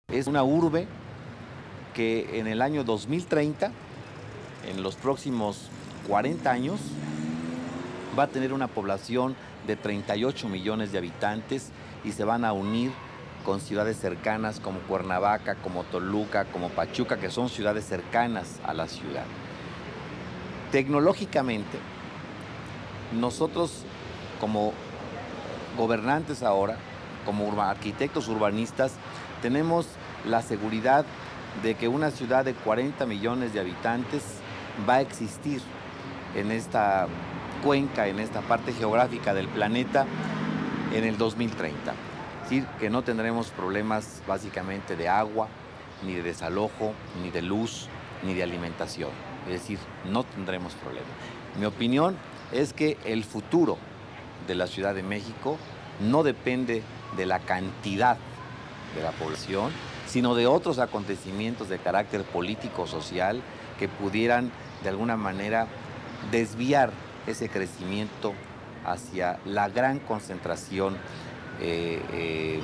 Es una urbe que en el año 2030, en los próximos 40 años, va a tener una población de 38 millones de habitantes y se van a unir con ciudades cercanas como Cuernavaca, como Toluca, como Pachuca, que son ciudades cercanas a la ciudad. Tecnológicamente, nosotros como gobernantes ahora, como arquitectos urbanistas, tenemos la seguridad de que una ciudad de 40 millones de habitantes va a existir en esta cuenca, en esta parte geográfica del planeta en el 2030. Es decir, que no tendremos problemas básicamente de agua, ni de desalojo, ni de luz, ni de alimentación. Es decir, no tendremos problemas. Mi opinión es que el futuro de la Ciudad de México no depende de la cantidad de la población, sino de otros acontecimientos de carácter político-social que pudieran de alguna manera desviar ese crecimiento hacia la gran concentración de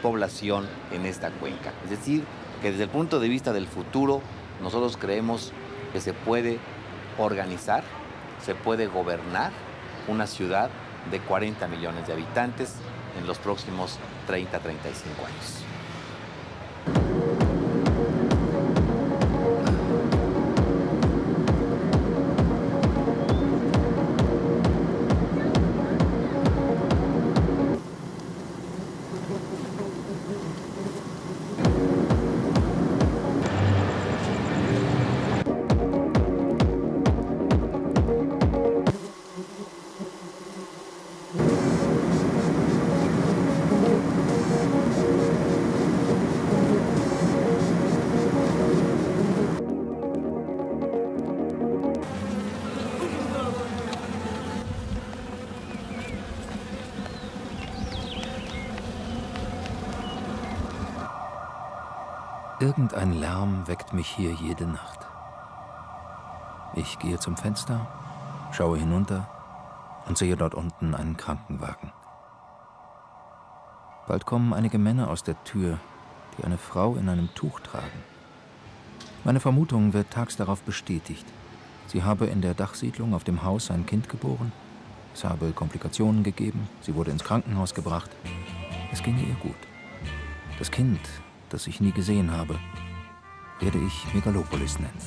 población en esta cuenca. Es decir, que desde el punto de vista del futuro, nosotros creemos que se puede organizar, se puede gobernar una ciudad de 40 millones de habitantes en los próximos 30, 35 años. Irgendein Lärm weckt mich hier jede Nacht. Ich gehe zum Fenster, schaue hinunter und sehe dort unten einen Krankenwagen. Bald kommen einige Männer aus der Tür, die eine Frau in einem Tuch tragen. Meine Vermutung wird tags darauf bestätigt. Sie habe in der Dachsiedlung auf dem Haus ein Kind geboren. Es habe Komplikationen gegeben. Sie wurde ins Krankenhaus gebracht. Es ginge ihr gut. Das Kind, das ich nie gesehen habe, werde ich Megalopolis nennen.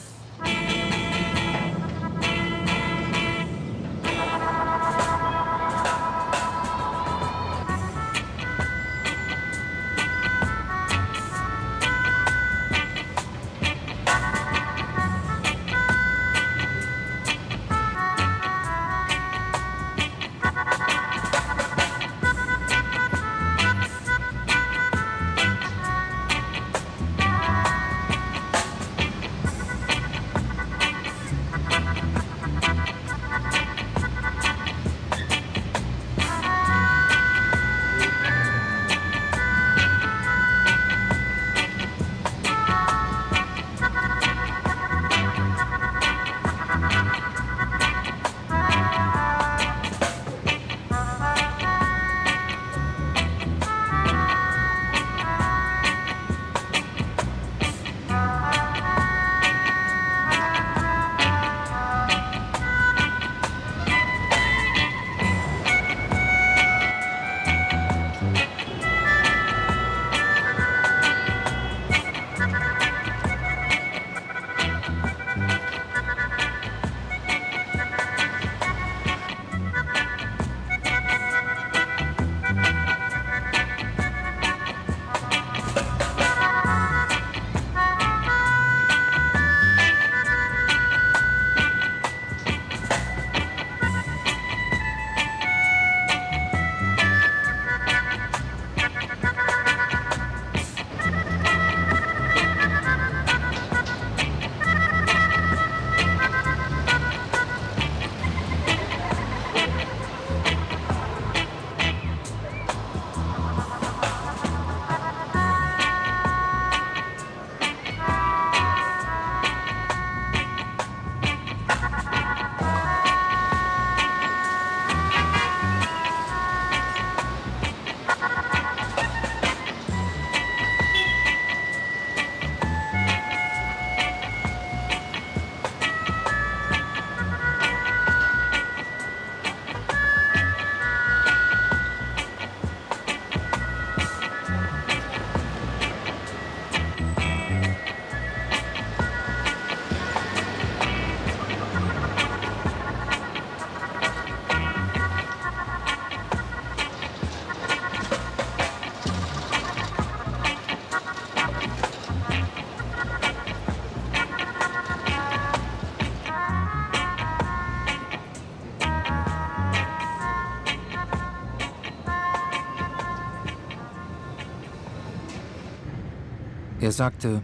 Er sagte,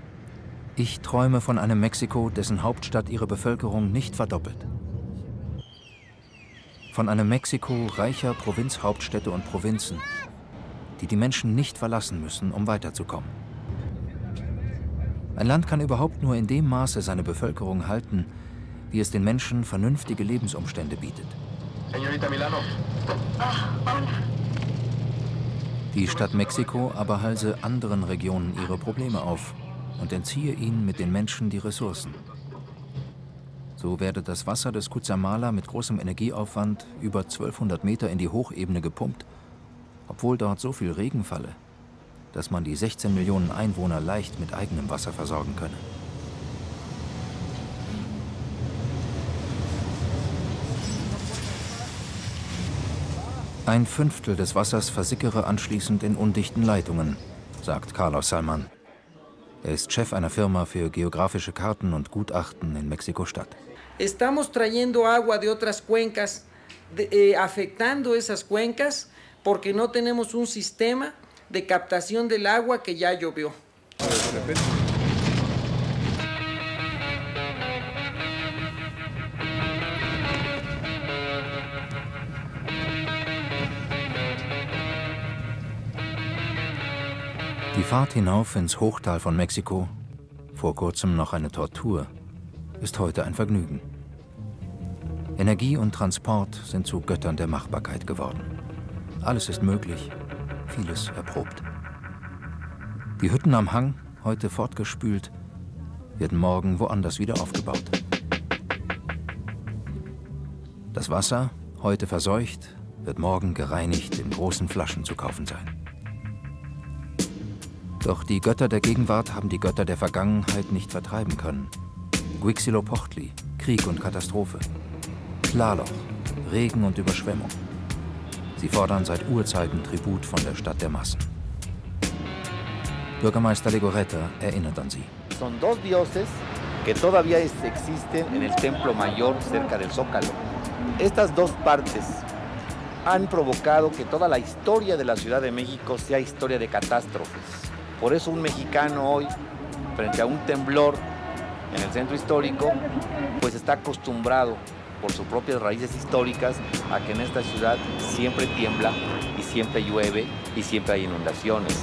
ich träume von einem Mexiko, dessen Hauptstadt ihre Bevölkerung nicht verdoppelt. Von einem Mexiko reicher Provinzhauptstädte und Provinzen, die die Menschen nicht verlassen müssen, um weiterzukommen. Ein Land kann überhaupt nur in dem Maße seine Bevölkerung halten, wie es den Menschen vernünftige Lebensumstände bietet. Die Stadt Mexiko aber halse anderen Regionen ihre Probleme auf und entziehe ihnen mit den Menschen die Ressourcen. So werde das Wasser des Cutzamala mit großem Energieaufwand über 1200 Meter in die Hochebene gepumpt, obwohl dort so viel Regen falle, dass man die 16 Millionen Einwohner leicht mit eigenem Wasser versorgen könne. Ein Fünftel des Wassers versickere anschließend in undichten Leitungen, sagt Carlos Salman. Er ist Chef einer Firma für geografische Karten und Gutachten in Mexiko-Stadt. Estamos trayendo agua de otras cuencas, afectando esas cuencas, porque no tenemos un sistema de captación del agua que ya llovió. Die Fahrt hinauf ins Hochtal von Mexiko, vor kurzem noch eine Tortur, ist heute ein Vergnügen. Energie und Transport sind zu Göttern der Machbarkeit geworden. Alles ist möglich, vieles erprobt. Die Hütten am Hang, heute fortgespült, werden morgen woanders wieder aufgebaut. Das Wasser, heute verseucht, wird morgen gereinigt in großen Flaschen zu kaufen sein. Doch die Götter der Gegenwart haben die Götter der Vergangenheit nicht vertreiben können. Huitzilopochtli, Krieg und Katastrophe. Klarloch, Regen und Überschwemmung. Sie fordern seit Urzeiten Tribut von der Stadt der Massen. Bürgermeister Legorreta erinnert an sie. Son dos dioses que todavía existen en el templo mayor cerca del Zócalo. Estas dos partes han provocado que toda la historia de la Ciudad de México sea historia de catástrofes. Por eso un mexicano hoy, frente a un temblor en el centro histórico, pues está acostumbrado por sus propias raíces históricas a que en esta ciudad siempre tiembla y siempre llueve y siempre hay inundaciones.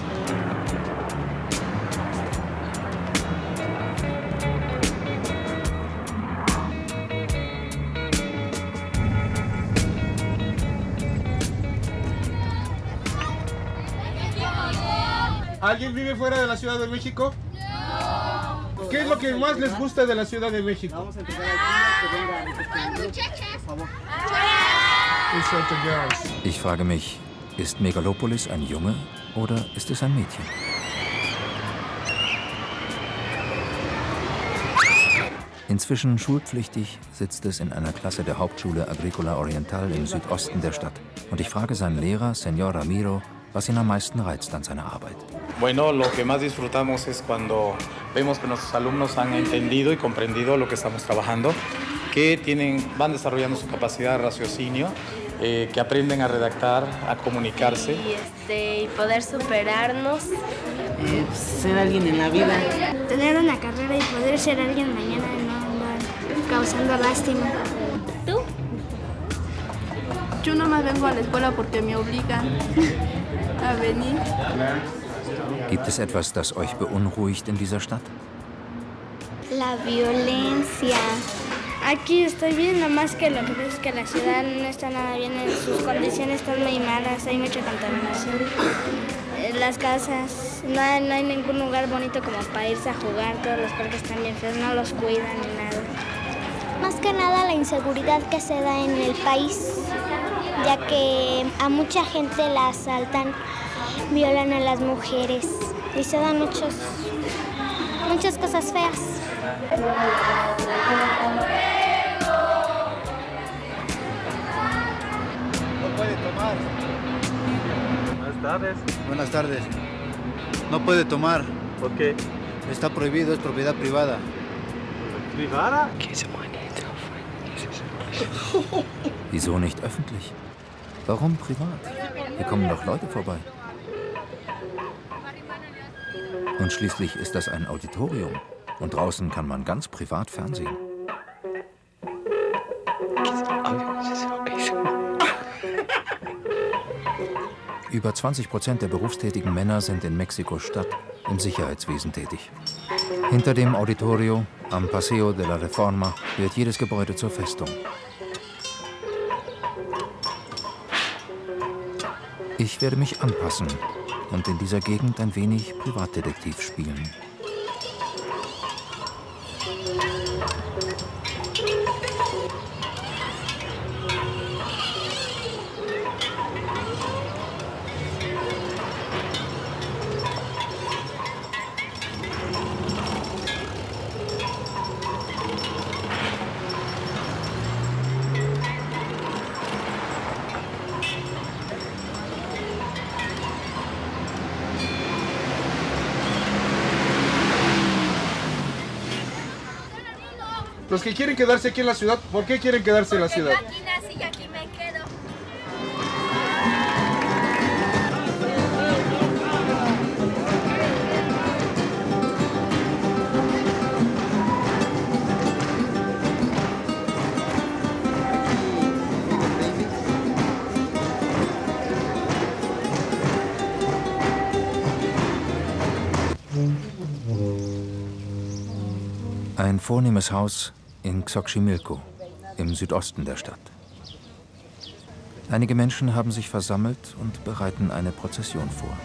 ¿Alguien vive fuera de la Ciudad de México? No. ¿Qué es lo que más les gusta de la Ciudad de México? Vamos a empezar aquí, por favor. Ich frage mich, ist Megalopolis ein Junge oder ist es ein Mädchen? Inzwischen schulpflichtig sitzt es in einer Klasse der Hauptschule Agrícola Oriental im Südosten der Stadt. Und ich frage seinen Lehrer, Señor Ramiro, was ihn am meisten reizt an seiner Arbeit. Bueno, lo que más disfrutamos es cuando vemos que nuestros alumnos han entendido y comprendido lo que estamos trabajando, que van desarrollando su capacidad de raciocinio, que aprenden a redactar, a comunicarse. Y poder superarnos. Ser alguien en la vida. Tener una carrera y poder ser alguien mañana y no andar causando lástima. ¿Tú? Yo nomás vengo a la escuela porque me obligan a venir. Gibt es etwas, das euch beunruhigt in dieser Stadt? La violencia. Aquí estoy bien, nomás que lo que pasa es que la ciudad no está nada bien, sus condiciones están muy malas, hay mucha contaminación. Las casas, no hay ningún lugar bonito como para irse a jugar, todos los parques están bien feos, no los cuidan ni nada. Más que nada la inseguridad que se da en el país, ya que a mucha gente la asaltan, violan a las mujeres y se dan muchas cosas feas. No puede tomar. Buenas tardes. Buenas tardes. No puede tomar. ¿Por qué? Está prohibido, es propiedad privada. ¿Privada? Wieso nicht öffentlich? Warum privat? Hier kommen doch Leute vorbei. Und schließlich ist das ein Auditorium. Und draußen kann man ganz privat fernsehen. Über 20% der berufstätigen Männer sind in Mexiko-Stadt im Sicherheitswesen tätig. Hinter dem Auditorio, am Paseo de la Reforma, wird jedes Gebäude zur Festung. Ich werde mich anpassen und in dieser Gegend ein wenig Privatdetektiv spielen. Los que quieren quedarse aquí en la ciudad, ¿por qué quieren quedarse en la ciudad? Aquí nací y aquí me quedo. Ein vornehmes Haus in Xochimilco, im Südosten der Stadt. Einige Menschen haben sich versammelt und bereiten eine Prozession vor.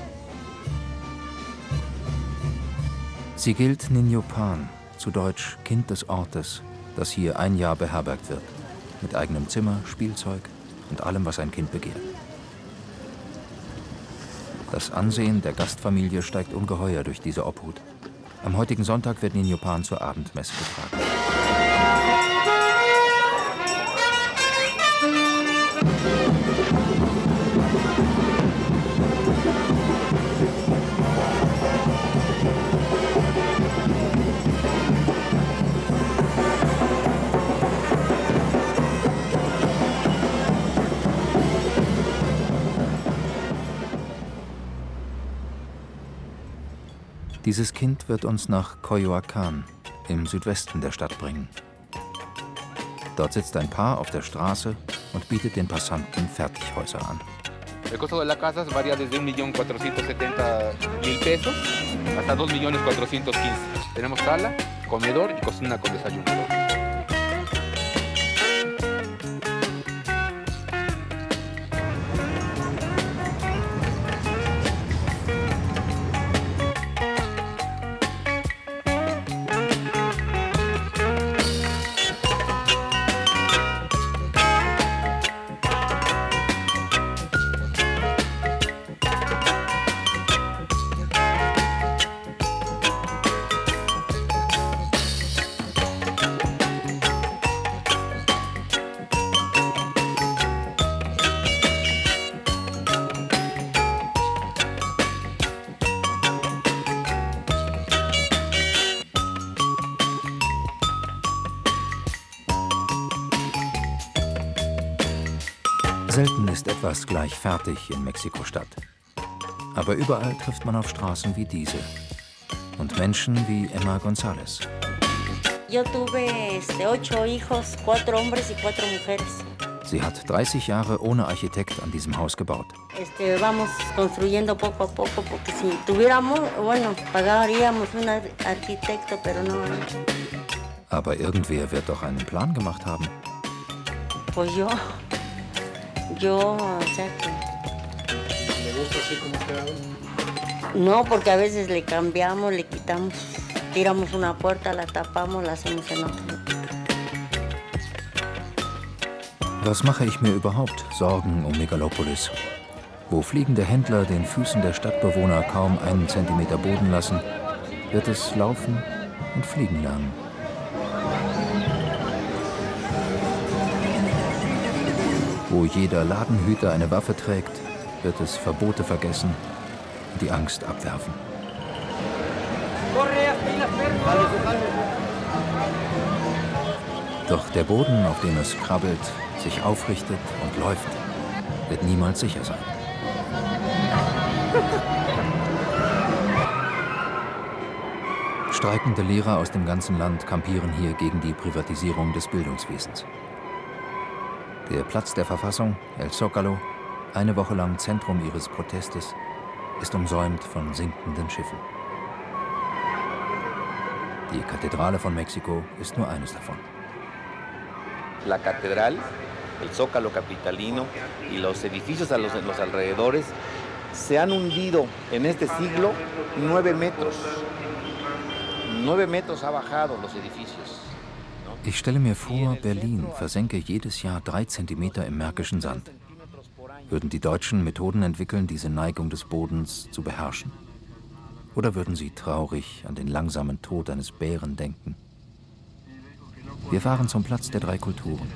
Sie gilt Niño Pan, zu Deutsch Kind des Ortes, das hier ein Jahr beherbergt wird, mit eigenem Zimmer, Spielzeug und allem, was ein Kind begehrt. Das Ansehen der Gastfamilie steigt ungeheuer durch diese Obhut. Am heutigen Sonntag wird Niño Pan zur Abendmesse getragen. Dieses Kind wird uns nach Coyoacán, im Südwesten der Stadt, bringen. Dort sitzt ein Paar auf der Straße und bietet den Passanten Fertighäuser an. El costo de la casa varía desde 1.470.000 pesos hasta 2.415.000. Tenemos sala, comedor y cocina con desayuno. Selten ist etwas gleich fertig in Mexiko-Stadt. Aber überall trifft man auf Straßen wie diese und Menschen wie Emma González. Yo tuve 8 hijos, 4 hombres y 4 mujeres. Sie hat 30 Jahre ohne Architekt an diesem Haus gebaut. Vamos construyendo poco a poco, porque si tuviéramos, bueno, pagaríamos un arquitecto, pero no. Aber irgendwer wird doch einen Plan gemacht haben. Pues yo, o sea que... ¿Le gusta así como quedado? No, porque a veces le cambiamos, le quitamos, tiramos una puerta, la tapamos, la hacemos en otra. Was mache ich mir überhaupt Sorgen um Megalopolis? Wo fliegende Händler den Füßen der Stadtbewohner kaum einen Zentimeter Boden lassen, wird es laufen und fliegen lernen. Wo jeder Ladenhüter eine Waffe trägt, wird es Verbote vergessen und die Angst abwerfen. Doch der Boden, auf dem es krabbelt, sich aufrichtet und läuft, wird niemals sicher sein. Streikende Lehrer aus dem ganzen Land kampieren hier gegen die Privatisierung des Bildungswesens. Der Platz der Verfassung, El Zócalo, eine Woche lang Zentrum ihres Protestes, ist umsäumt von sinkenden Schiffen. Die Kathedrale von Mexiko ist nur eines davon. La catedral, el Zócalo capitalino y los edificios a los alrededores se han hundido en este siglo 9 metros. 9 metros ha bajado los edificios. Ich stelle mir vor, Berlin versenke jedes Jahr 3 Zentimeter im märkischen Sand. Würden die Deutschen Methoden entwickeln, diese Neigung des Bodens zu beherrschen? Oder würden sie traurig an den langsamen Tod eines Bären denken? Wir fahren zum Platz der 3 Kulturen.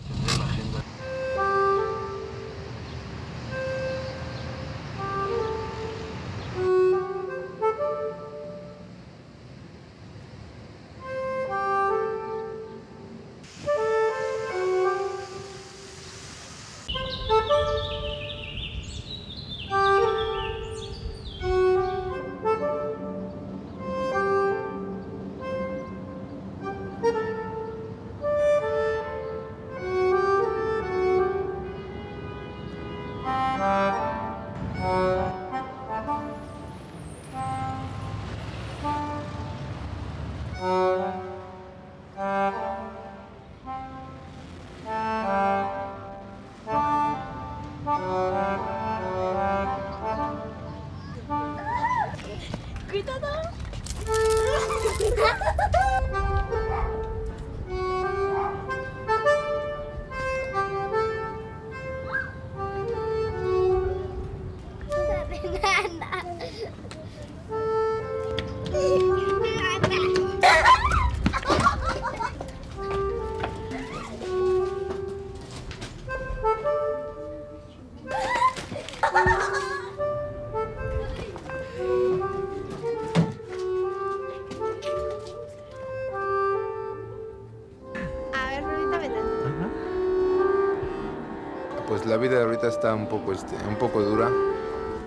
Pues la vida ahorita está un poco dura,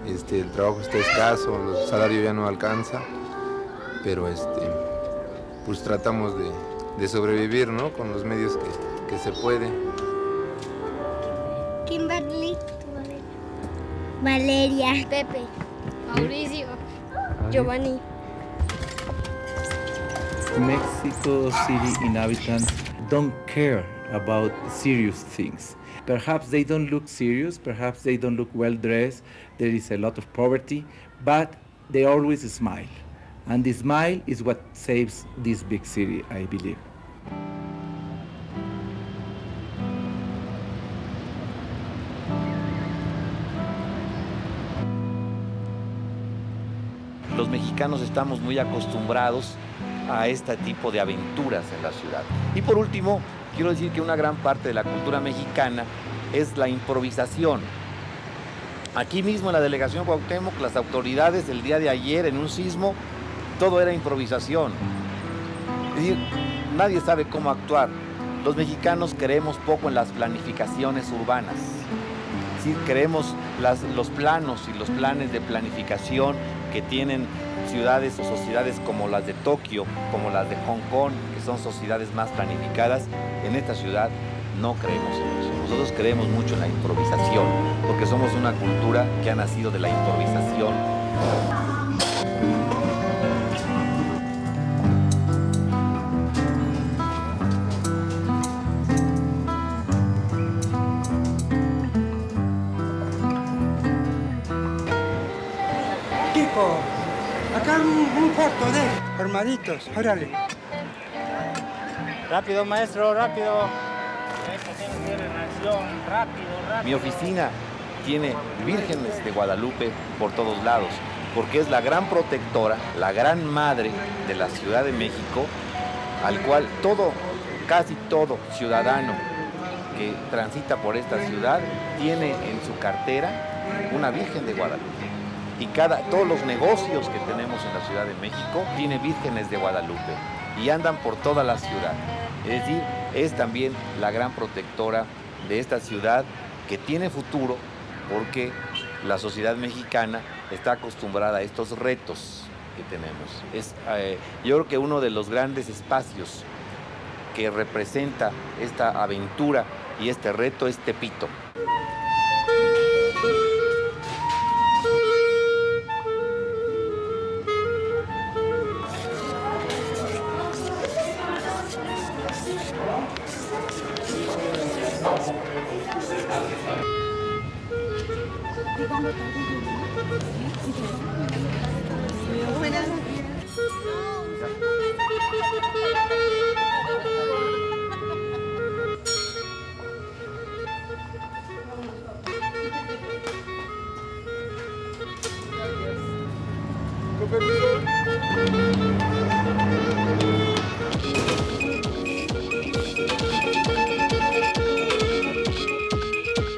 el trabajo está escaso, el salario ya no alcanza, pero pues tratamos de sobrevivir, ¿no? Con los medios que se puede. Kimberly, Valeria, Pepe, Mauricio, Giovanni. Mexico City inhabitants don't care about serious things. Perhaps they don't look serious, perhaps they don't look well dressed, there is a lot of poverty, but they always smile. And the smile is what saves this big city, I believe. Los mexicanos estamos muy acostumbrados a este tipo de aventuras en la ciudad. Y por último, quiero decir que una gran parte de la cultura mexicana es la improvisación. Aquí mismo en la delegación Cuauhtémoc, las autoridades el día de ayer en un sismo, todo era improvisación. Es decir, nadie sabe cómo actuar. Los mexicanos creemos poco en las planificaciones urbanas. Sí, creemos los planos y los planes de planificación que tienen ciudades o sociedades como las de Tokio, como las de Hong Kong, que son sociedades más planificadas. En esta ciudad no creemos en eso. Nosotros creemos mucho en la improvisación, porque somos una cultura que ha nacido de la improvisación. Tipo, acá un cuarto de hermanitos, órale. Rápido, maestro, rápido. Rápido. Mi oficina tiene vírgenes de Guadalupe por todos lados, porque es la gran protectora, la gran madre de la Ciudad de México, al cual casi todo ciudadano que transita por esta ciudad tiene en su cartera una Virgen de Guadalupe. Y todos los negocios que tenemos en la Ciudad de México tienen vírgenes de Guadalupe y andan por toda la ciudad. Es decir, es también la gran protectora de esta ciudad que tiene futuro porque la sociedad mexicana está acostumbrada a estos retos que tenemos. Es, yo creo que uno de los grandes espacios que representa esta aventura y este reto es Tepito.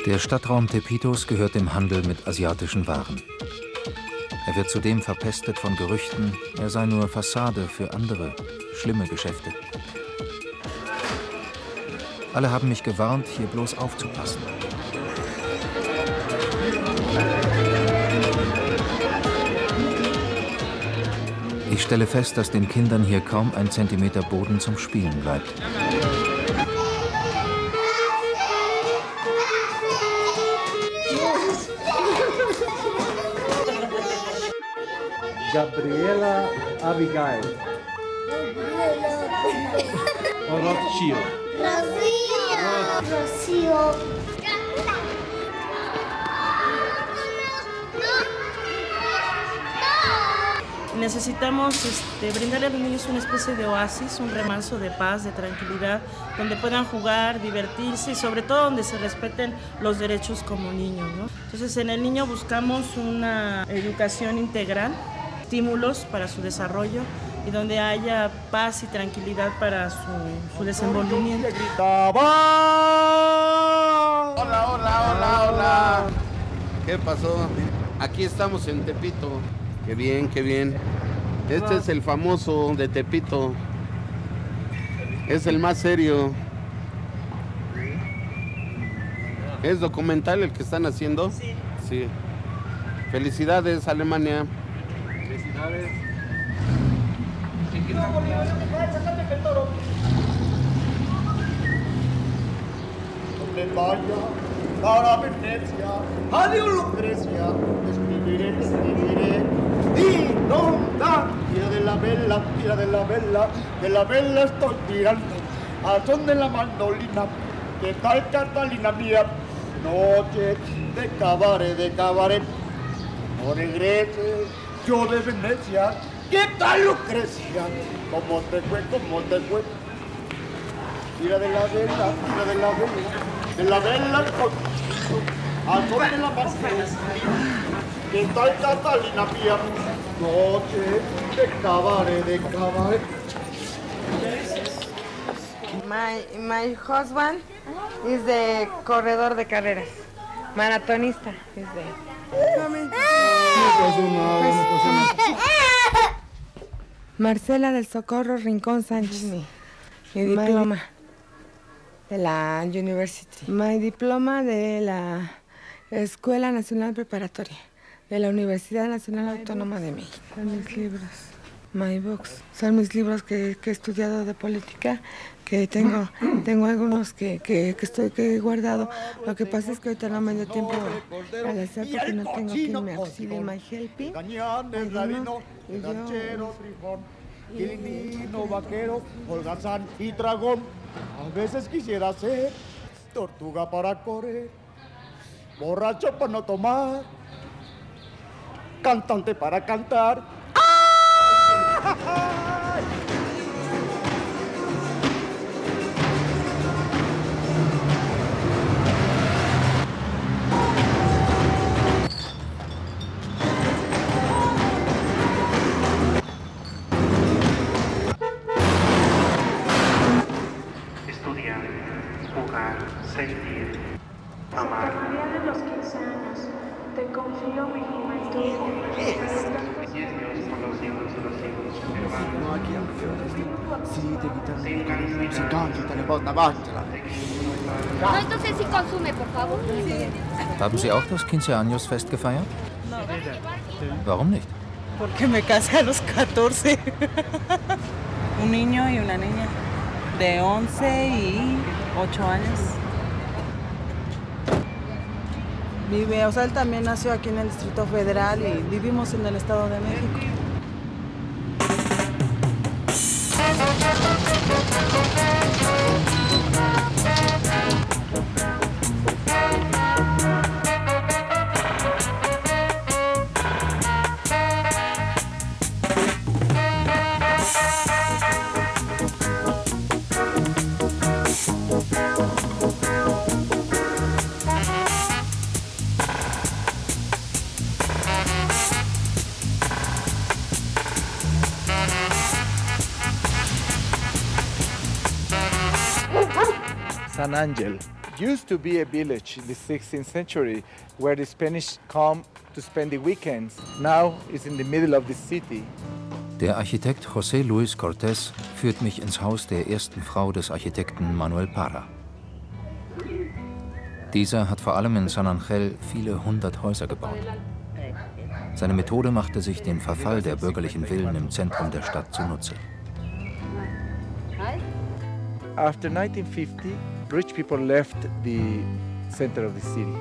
Der Stadtraum Tepitos gehört dem Handel mit asiatischen Waren. Er wird zudem verpestet von Gerüchten, er sei nur Fassade für andere, schlimme Geschäfte. Alle haben mich gewarnt, hier bloß aufzupassen. Ich stelle fest, dass den Kindern hier kaum ein Zentimeter Boden zum Spielen bleibt. Gabriela Abigail. Rocío. Rocío. Necesitamos brindarle a los niños una especie de oasis, un remanso de paz, de tranquilidad, donde puedan jugar, divertirse y sobre todo donde se respeten los derechos como niños, ¿no? Entonces en el niño buscamos una educación integral, estímulos para su desarrollo y donde haya paz y tranquilidad para su desenvolvimiento. Hola, hola, hola, hola. ¿Qué pasó? Aquí estamos en Tepito. Qué bien, qué bien. Este es el famoso de Tepito. Es el más serio. ¿Es documental el que están haciendo? Sí. Sí. Felicidades, Alemania. Felicidades. Donde vaya para Venecia, adiós Lucrecia, escribiré, escribiré. Y nota, tira de la vela estoy tirando, al son de la mandolina, que tal Catalina mía, noche de cabaret, no regreses, yo de Venecia, ¿qué tal Lucrecia? ¿Cómo te fue? Tira de la vela, estoy tirando, al son de la mandolina, que tal Catalina mía, noche de cabaret. My husband is the corredor de carreras, maratonista is the... Marcela del Socorro Rincón Sánchez. Mi diploma de la University. Mi diploma de la Escuela Nacional Preparatoria de la Universidad Nacional Autónoma de México. Son mis libros, my books. Son mis libros que he estudiado de política, que tengo algunos que he guardado. Lo que pasa es que ahorita no me dio tiempo al hacer porque no tengo quien me auxilie. My helping, Quilino, vaquero, holgazán y dragón. A veces quisiera ser tortuga para correr, borracho para no tomar, cantante para cantar. Estudiar, jugar, sentir, amar. Hasta el día de los 15 años, te confío mi juventud. No, entonces sí consume, por favor. Haben Sie auch das 15 Años Fest gefeiert? Warum nicht? Porque me casé a los 14. Un niño y una niña de 11 y 8 años. Vive, o sea, él también nació aquí en el Distrito Federal y vivimos en el Estado de México. San Angel used to be a village in the 16th century where the Spanish come to spend the weekends. Now it's in the middle of the city. Der Architekt José Luis Cortés führt mich ins Haus der ersten Frau des Architekten Manuel Parra. Dieser hat vor allem in San Angel viele 100 Häuser gebaut. Seine Methode machte sich den Verfall der bürgerlichen Villen im Zentrum der Stadt zunutze. After 1950, rich people left the center of the city.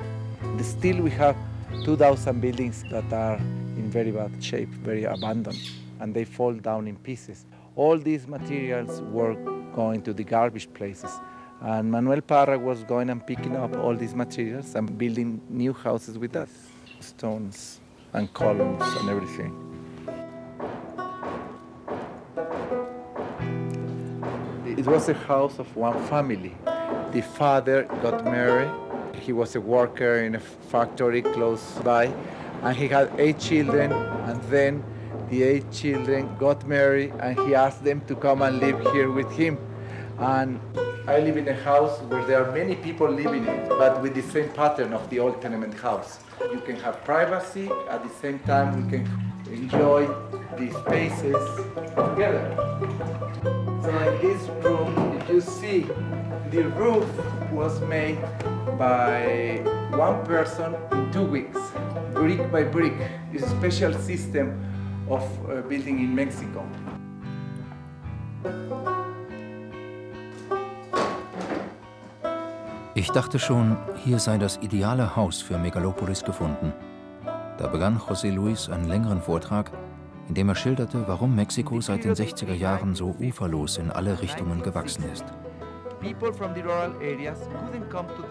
Still we have 2,000 buildings that are in very bad shape, very abandoned, and they fall down in pieces. All these materials were going to the garbage places, and Manuel Parra was going and picking up all these materials and building new houses with us, stones and columns and everything. It was a house of one family. The father got married. He was a worker in a factory close by, and he had 8 children, and then the 8 children got married, and he asked them to come and live here with him. And I live in a house where there are many people living in it, but with the same pattern of the old tenement house. You can have privacy, at the same time we can enjoy the spaces together. So in this room, if you see, the roof was made by one person in 2 weeks, brick by brick. It's a special system of building in Mexico. Ich dachte schon, hier sei das ideale Haus für Megalopolis gefunden. Da begann José Luis einen längeren Vortrag, in dem er schilderte, warum Mexiko seit den 60er Jahren so uferlos in alle Richtungen gewachsen ist.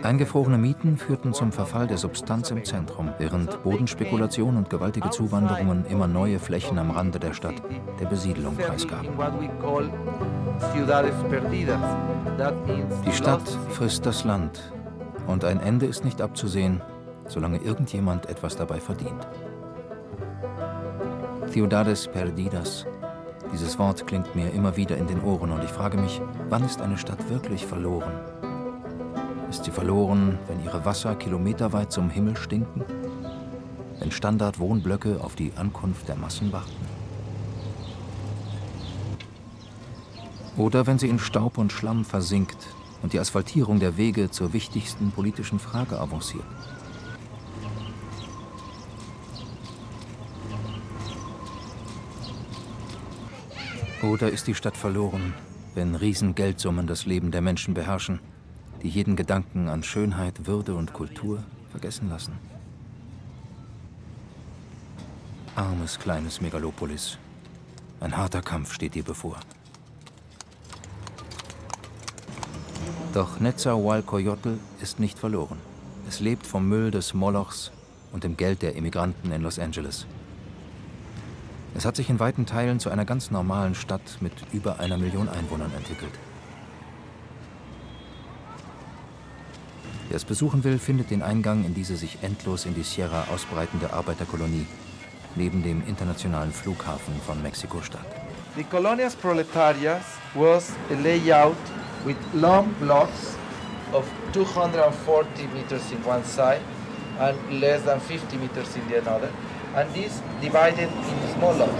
Eingefrorene Mieten führten zum Verfall der Substanz im Zentrum, während Bodenspekulation und gewaltige Zuwanderungen immer neue Flächen am Rande der Stadt der Besiedlung preisgaben. Die Stadt frisst das Land und ein Ende ist nicht abzusehen, solange irgendjemand etwas dabei verdient. Ciudades perdidas. Dieses Wort klingt mir immer wieder in den Ohren und ich frage mich, wann ist eine Stadt wirklich verloren? Ist sie verloren, wenn ihre Wasser kilometerweit zum Himmel stinken? Wenn Standardwohnblöcke auf die Ankunft der Massen warten? Oder wenn sie in Staub und Schlamm versinkt und die Asphaltierung der Wege zur wichtigsten politischen Frage avanciert? Oder ist die Stadt verloren, wenn Riesengeldsummen das Leben der Menschen beherrschen, die jeden Gedanken an Schönheit, Würde und Kultur vergessen lassen? Armes kleines Megalopolis. Ein harter Kampf steht dir bevor. Doch Nezahualcoyotl ist nicht verloren. Es lebt vom Müll des Molochs und dem Geld der Immigranten in Los Angeles. Es hat sich in weiten Teilen zu einer ganz normalen Stadt mit über 1 Million Einwohnern entwickelt. Wer es besuchen will, findet den Eingang in diese sich endlos in die Sierra ausbreitende Arbeiterkolonie, neben dem internationalen Flughafen von Mexiko-Stadt. The Colonias Proletarias was a layout with long blocks of 240 meters in one side and less than 50 meters in the other. And this divided in small lots.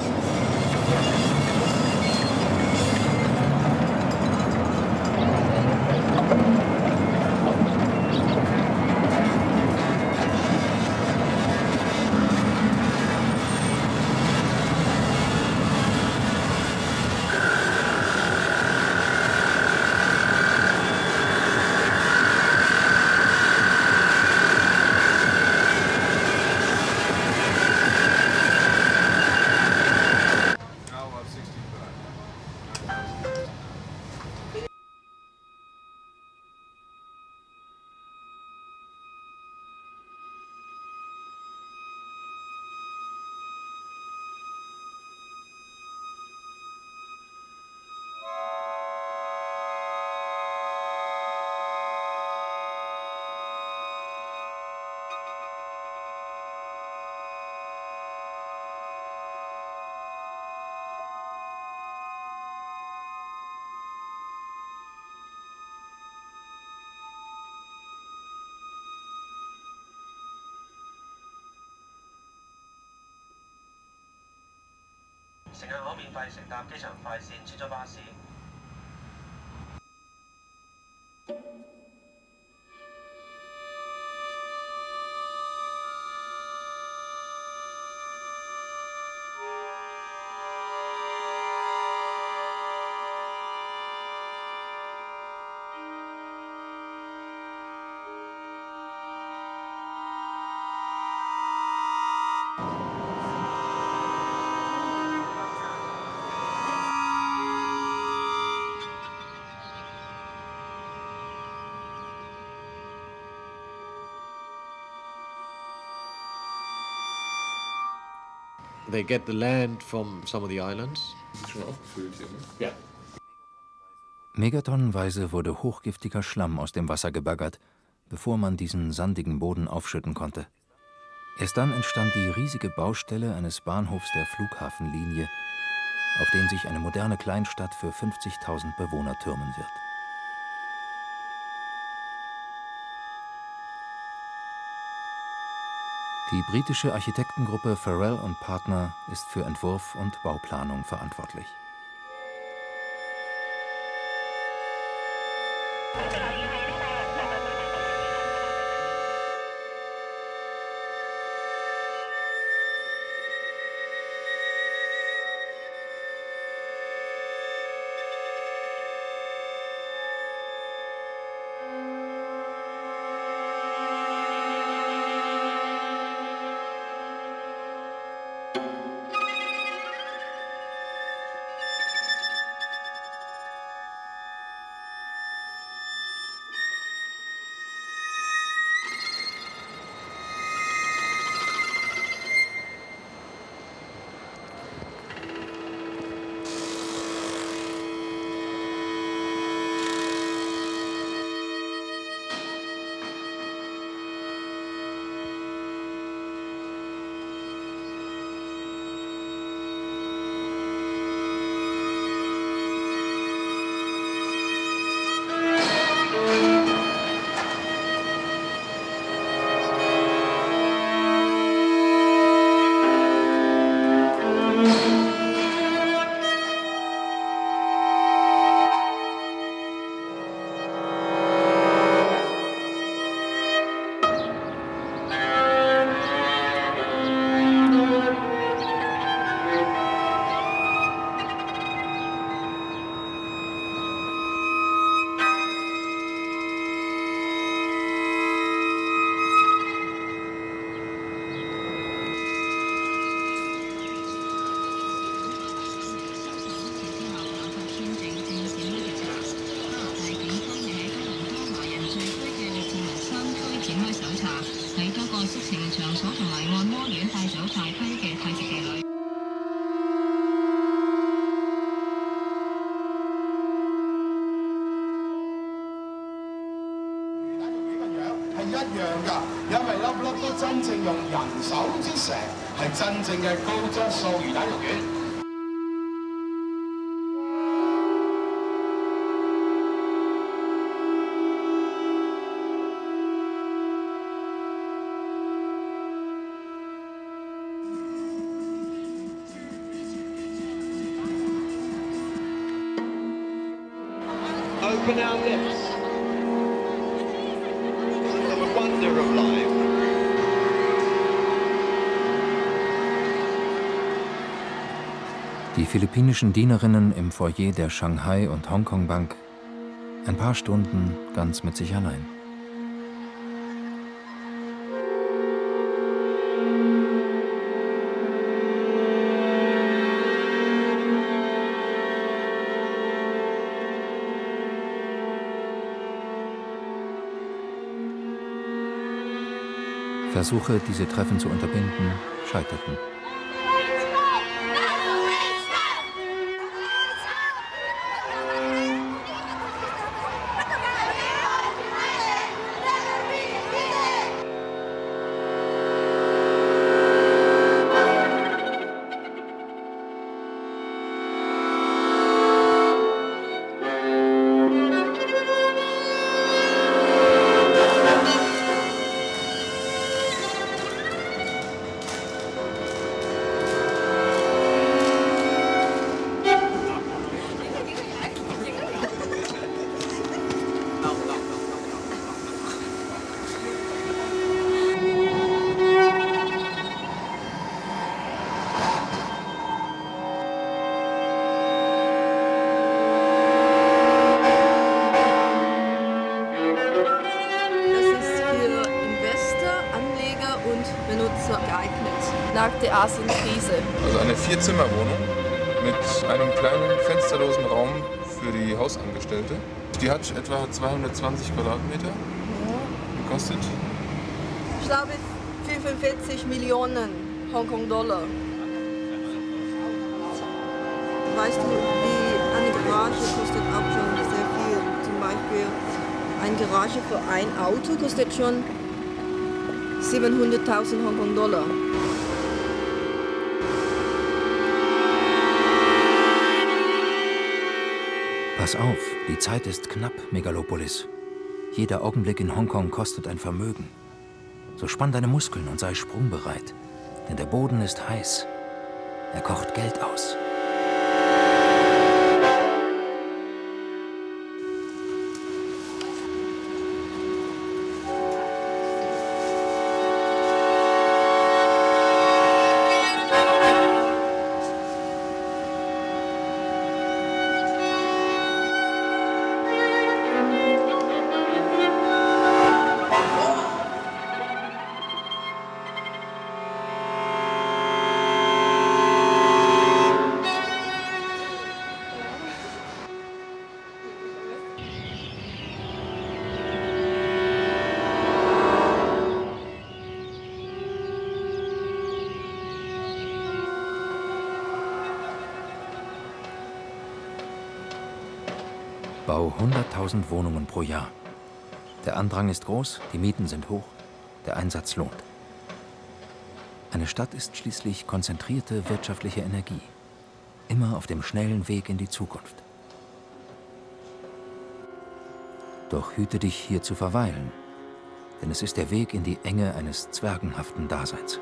They get the land from some of the islands. Ist schon aufgefüllt hier, ne? Ja. Megatonnenweise wurde hochgiftiger Schlamm aus dem Wasser gebaggert, bevor man diesen sandigen Boden aufschütten konnte. Erst dann entstand die riesige Baustelle eines Bahnhofs der Flughafenlinie, auf den sich eine moderne Kleinstadt für 50.000 Bewohner türmen wird. Die britische Architektengruppe Farrell & Partner ist für Entwurf und Bauplanung verantwortlich. Open our lips. The wonder of life. Die philippinischen Dienerinnen im Foyer der Shanghai- und Hongkong-Bank, ein paar Stunden ganz mit sich allein. Versuche, diese Treffen zu unterbinden, scheiterten. angesagte Asienkrise. Also eine 4-Zimmer-Wohnung mit einem kleinen fensterlosen Raum für die Hausangestellte. Die hat etwa 220 Quadratmeter gekostet. Ich glaube 45 Millionen Hongkong-Dollar. Weißt du, wie eine Garage kostet auch schon sehr viel. Zum Beispiel eine Garage für ein Auto kostet schon 700.000 Hongkong-Dollar. Pass auf, die Zeit ist knapp, Megalopolis. Jeder Augenblick in Hongkong kostet ein Vermögen. So spann deine Muskeln und sei sprungbereit, denn der Boden ist heiß. Er kocht Geld aus. Bau 100.000 Wohnungen pro Jahr. Der Andrang ist groß, die Mieten sind hoch, der Einsatz lohnt. Eine Stadt ist schließlich konzentrierte wirtschaftliche Energie. Immer auf dem schnellen Weg in die Zukunft. Doch hüte dich, hier zu verweilen, denn es ist der Weg in die Enge eines zwergenhaften Daseins.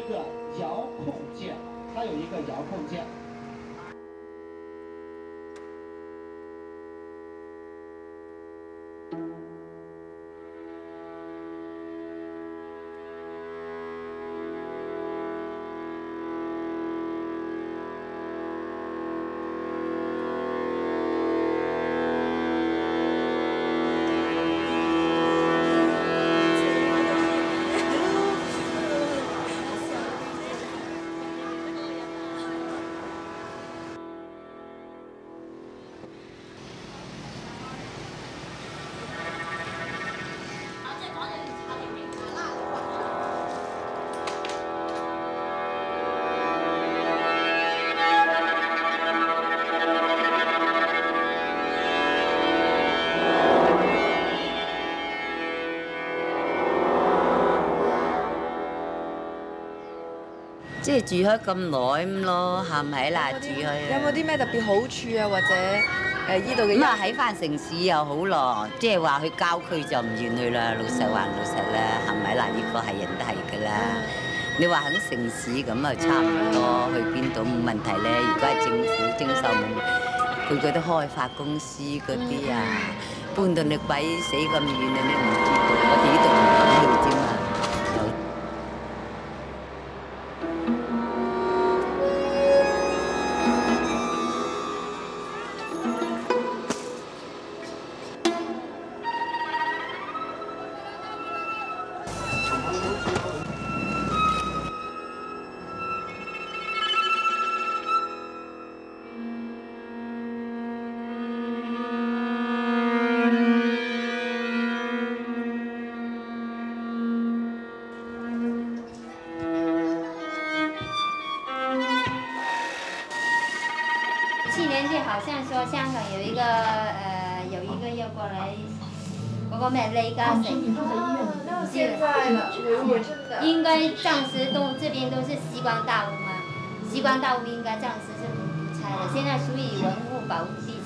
个遥控键，它有一个遥控键。即係住開咁耐咁咯，係咪啦？住開有冇啲咩特別好處啊？或者依度嘅咁啊喺翻城市又好咯，即係話去郊區就唔願去啦。老實話老實啦，係咪啦？呢個係人都係㗎啦。你話喺城市咁啊，差唔多去邊度冇問題咧。如果係政府徵收冇，佢嗰啲開發公司嗰啲啊，搬到你鬼死咁遠啊，你唔知道，我哋呢度唔諗到啫嘛。 好像說香港有一個要過來，嗰個咩淚咖水，應該暫時都這邊都是時光大屋嘛，時光大屋應該暫時是不拆的，現在屬於文物保護地區。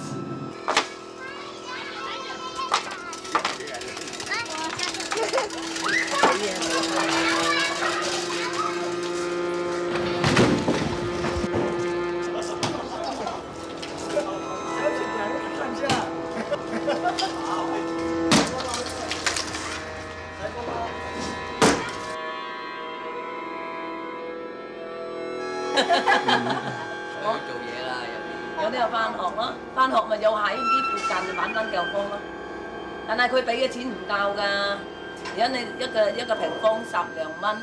我做嘢啦，有啲又返學咯，返學咪又喺呢附近揾地方咯。但係佢俾嘅錢唔夠㗎，而家你一個平方12蚊。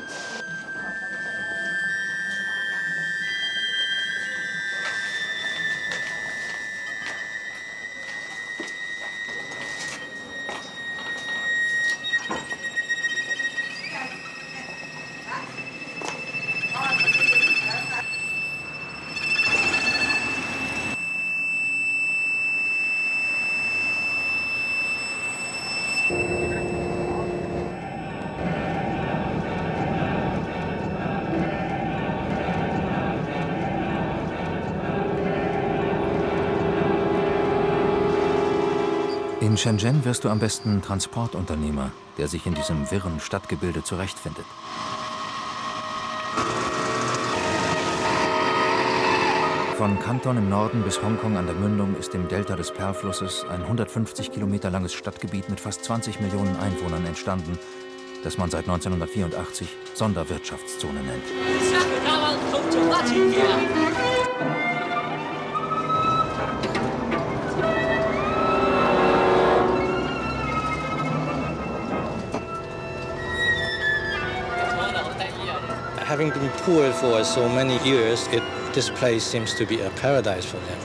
In Shenzhen wirst du am besten Transportunternehmer, der sich in diesem wirren Stadtgebilde zurechtfindet. Von Kanton im Norden bis Hongkong an der Mündung ist im Delta des Pearl-Flusses ein 150 Kilometer langes Stadtgebiet mit fast 20 Millionen Einwohnern entstanden, das man seit 1984 Sonderwirtschaftszone nennt. Having been poor for so many years, this place seems to be a paradise for them.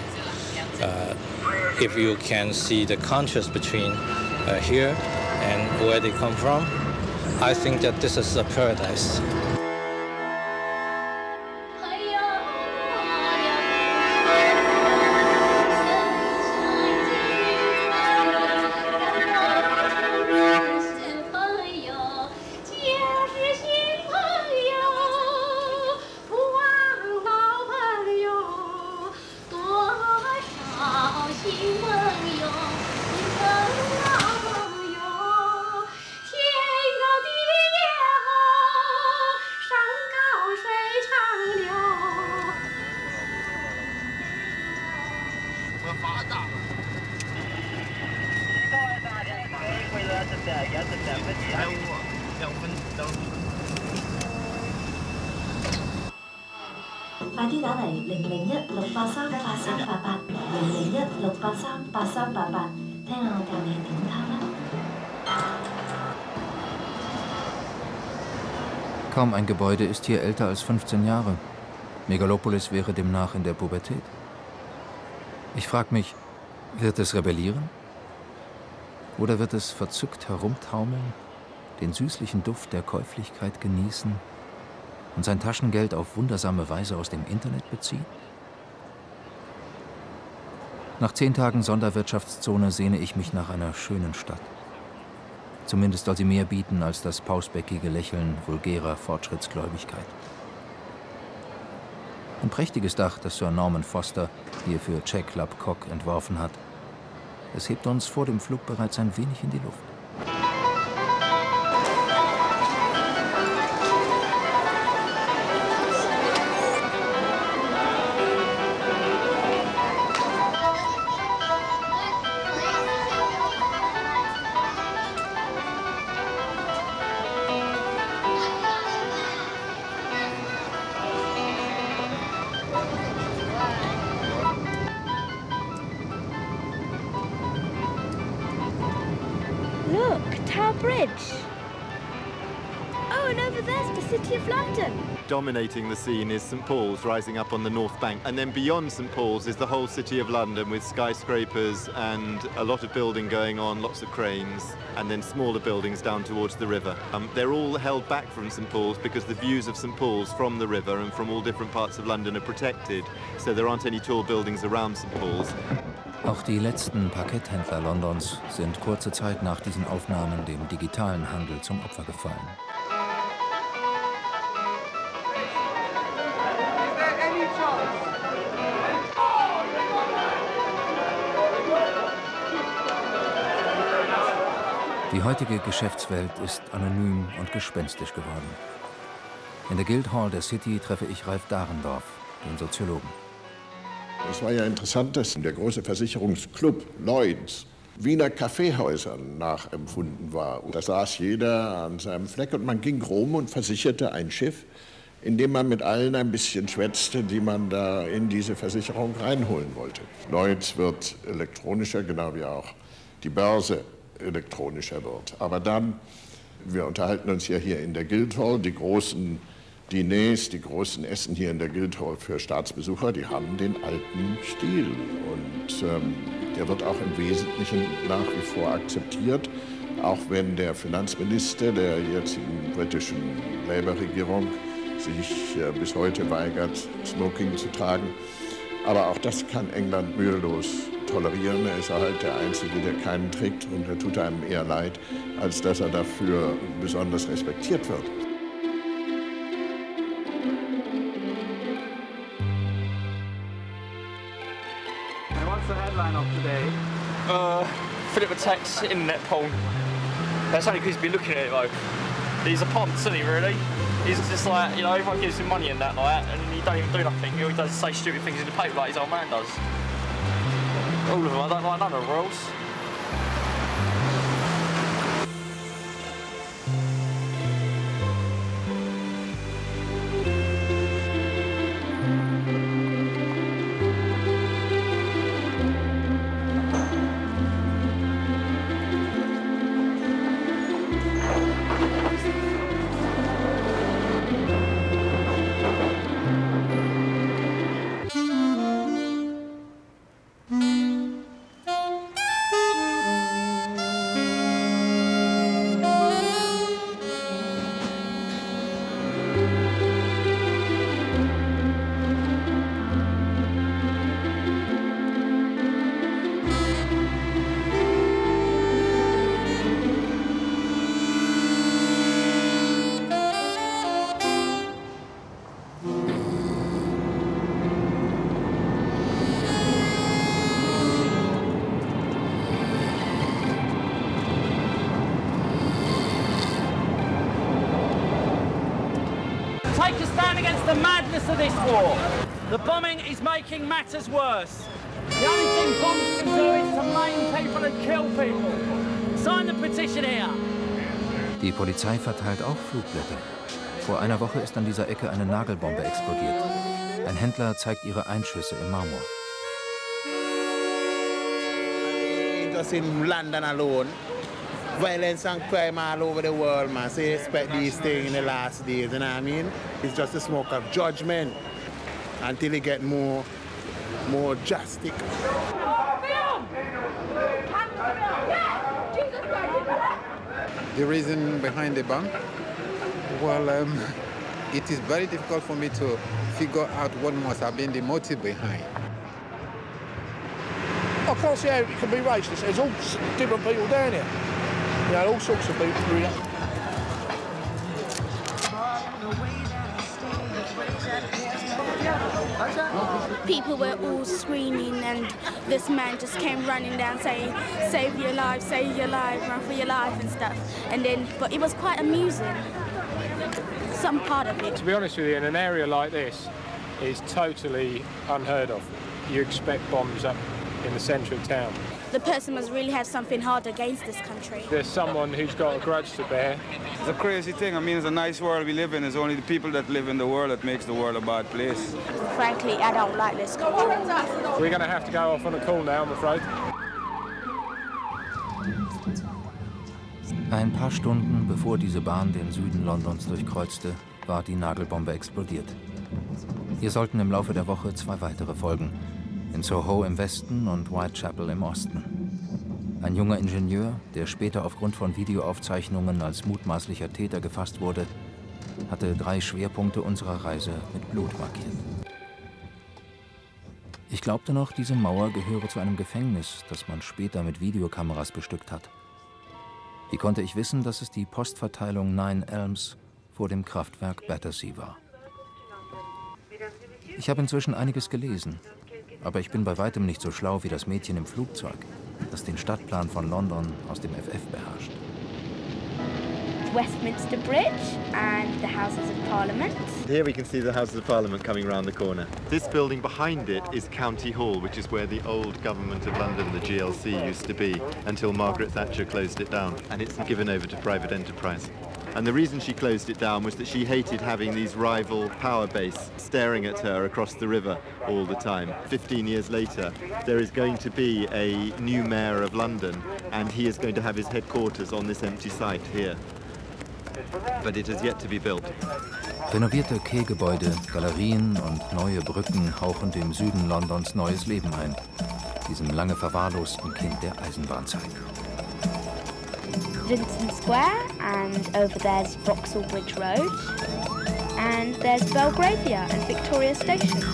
If you can see the contrast between here and where they come from, I think that this is a paradise. 快啲打嚟001-683-8388 001-683-8388，聽下我教你點攤啦。Kaum ein Gebäude ist hier älter als 15 Jahre. Megalopolis wäre demnach in der Pubertät. Ich frage mich, wird es rebellieren? Oder wird es verzückt herumtaumeln, den süßlichen Duft der Käuflichkeit genießen und sein Taschengeld auf wundersame Weise aus dem Internet beziehen? Nach 10 Tagen Sonderwirtschaftszone sehne ich mich nach einer schönen Stadt. Zumindest soll sie mehr bieten als das pausbäckige Lächeln vulgärer Fortschrittsgläubigkeit. Ein prächtiges Dach, das Sir Norman Foster hier für Jack Lubcock entworfen hat. Es hebt uns vor dem Flug bereits ein wenig in die Luft. Dominating the scene is St Paul's rising up on the north bank, and then beyond St Paul's is the whole city of London with skyscrapers and a lot of building going on, lots of cranes, and then smaller buildings down towards the river. They're all held back from St Paul's because the views of St Paul's from the river and from all different parts of London are protected, so there aren't any tall buildings around St Paul's. Auch die letzten Parketthändler Londons sind kurze Zeit nach diesen Aufnahmen dem digitalen Handel zum Opfer gefallen. Die heutige Geschäftswelt ist anonym und gespenstisch geworden. In der Guildhall der City treffe ich Ralf Dahrendorf, den Soziologen. Es war ja interessant, dass der große Versicherungsclub Lloyds Wiener Kaffeehäusern nachempfunden war. Da saß jeder an seinem Fleck und man ging rum und versicherte ein Schiff, in dem man mit allen ein bisschen schwätzte, die man da in diese Versicherung reinholen wollte. Lloyds wird elektronischer, genau wie auch die Börse elektronischer wird. Aber dann, wir unterhalten uns ja hier in der Guildhall, die großen Diners, die großen Essen hier in der Guildhall für Staatsbesucher, die haben den alten Stil. Und der wird auch im Wesentlichen nach wie vor akzeptiert, auch wenn der Finanzminister der jetzigen britischen Labour-Regierung sich bis heute weigert, Smoking zu tragen. Aber auch das kann England mühelos tolerieren. Er ist halt der Einzige, der keinen trägt, und er tut einem eher leid, als dass er dafür besonders respektiert wird. What's the headline of today? Philip attacks internet porn. That's only because he's been looking at it though. He's a pont, isn't he, really? He's just like, you know, everyone gives him money and that like that, and he don't even do nothing. He does say stupid things in the paper like his old man does. All of them, I don't like none of the rules. Take a stand against the madness of this war. The bombing is making matters worse. The only thing bombs can do is to maim people and kill people. Sign the petition here. Die Polizei verteilt auch Flugblätter. Vor einer Woche ist an dieser Ecke eine Nagelbombe explodiert. Ein Händler zeigt ihre Einschüsse im Marmor. Just in London alone, violence and crime all over the world, man. So you expect these things in the last days, you know what I mean? It's just a smoke of judgment until it get more drastic. The reason behind the bomb? Well, it is very difficult for me to figure out what must have been the motive behind. I can't see how it can be racist. There's all different people down here. You know, all sorts of people. Really. People were all screaming, and this man just came running down saying, save your life, run for your life and stuff. And then, but it was quite amusing, some part of it. To be honest with you, in an area like this, it's totally unheard of. You expect bombs up in the centre of town. The person must really have something hard against this country. There's someone who's got a grudge to bear. It's a crazy thing. I mean, it's a nice world we live in. It's only the people that live in the world that makes the world a bad place. Frankly, I don't like this country. We're going to have to go off on a call now, I'm afraid. Ein paar Stunden bevor diese Bahn den Süden Londons durchkreuzte, war die Nagelbombe explodiert. Hier sollten im Laufe der Woche 2 weitere folgen. In Soho im Westen und Whitechapel im Osten. Ein junger Ingenieur, der später aufgrund von Videoaufzeichnungen als mutmaßlicher Täter gefasst wurde, hatte 3 Schwerpunkte unserer Reise mit Blut markiert. Ich glaubte noch, diese Mauer gehöre zu einem Gefängnis, das man später mit Videokameras bestückt hat. Wie konnte ich wissen, dass es die Postverteilung 9 Elms vor dem Kraftwerk Battersea war? Ich habe inzwischen einiges gelesen. Aber ich bin bei weitem nicht so schlau wie das Mädchen im Flugzeug, das den Stadtplan von London aus dem FF beherrscht. Westminster Bridge and the Houses of Parliament. Here we can see the Houses of Parliament coming round the corner. This building behind it is County Hall, which is where the old government of London, the GLC, used to be until Margaret Thatcher closed it down, and it's given over to private enterprise. And the reason she closed it down was that she hated having these rival power bases staring at her across the river all the time. 15 years later, there is going to be a new mayor of London, and he is going to have his headquarters on this empty site here. But it has yet to be built. Renovierte Quai-Gebäude, Galerien und neue Brücken hauchen dem Süden Londons neues Leben ein, diesem lange verwahrlosten Kind der Eisenbahnzeit. Vincent Square, and over there's Vauxhall Bridge Road, and there's Belgravia and Victoria Station.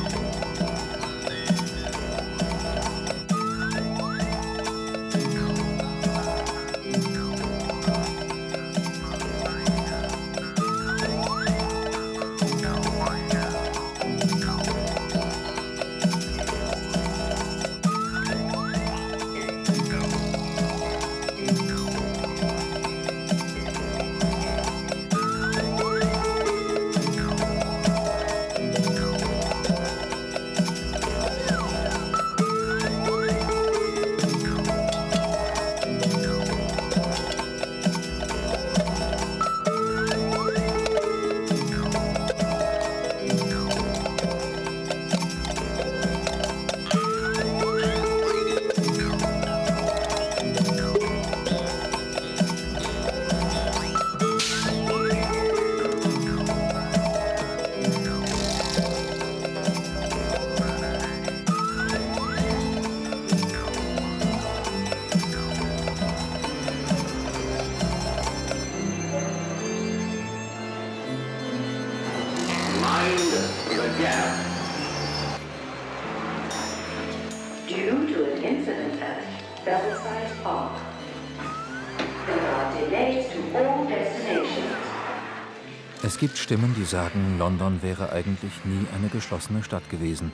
Es gibt Stimmen, die sagen, London wäre eigentlich nie eine geschlossene Stadt gewesen.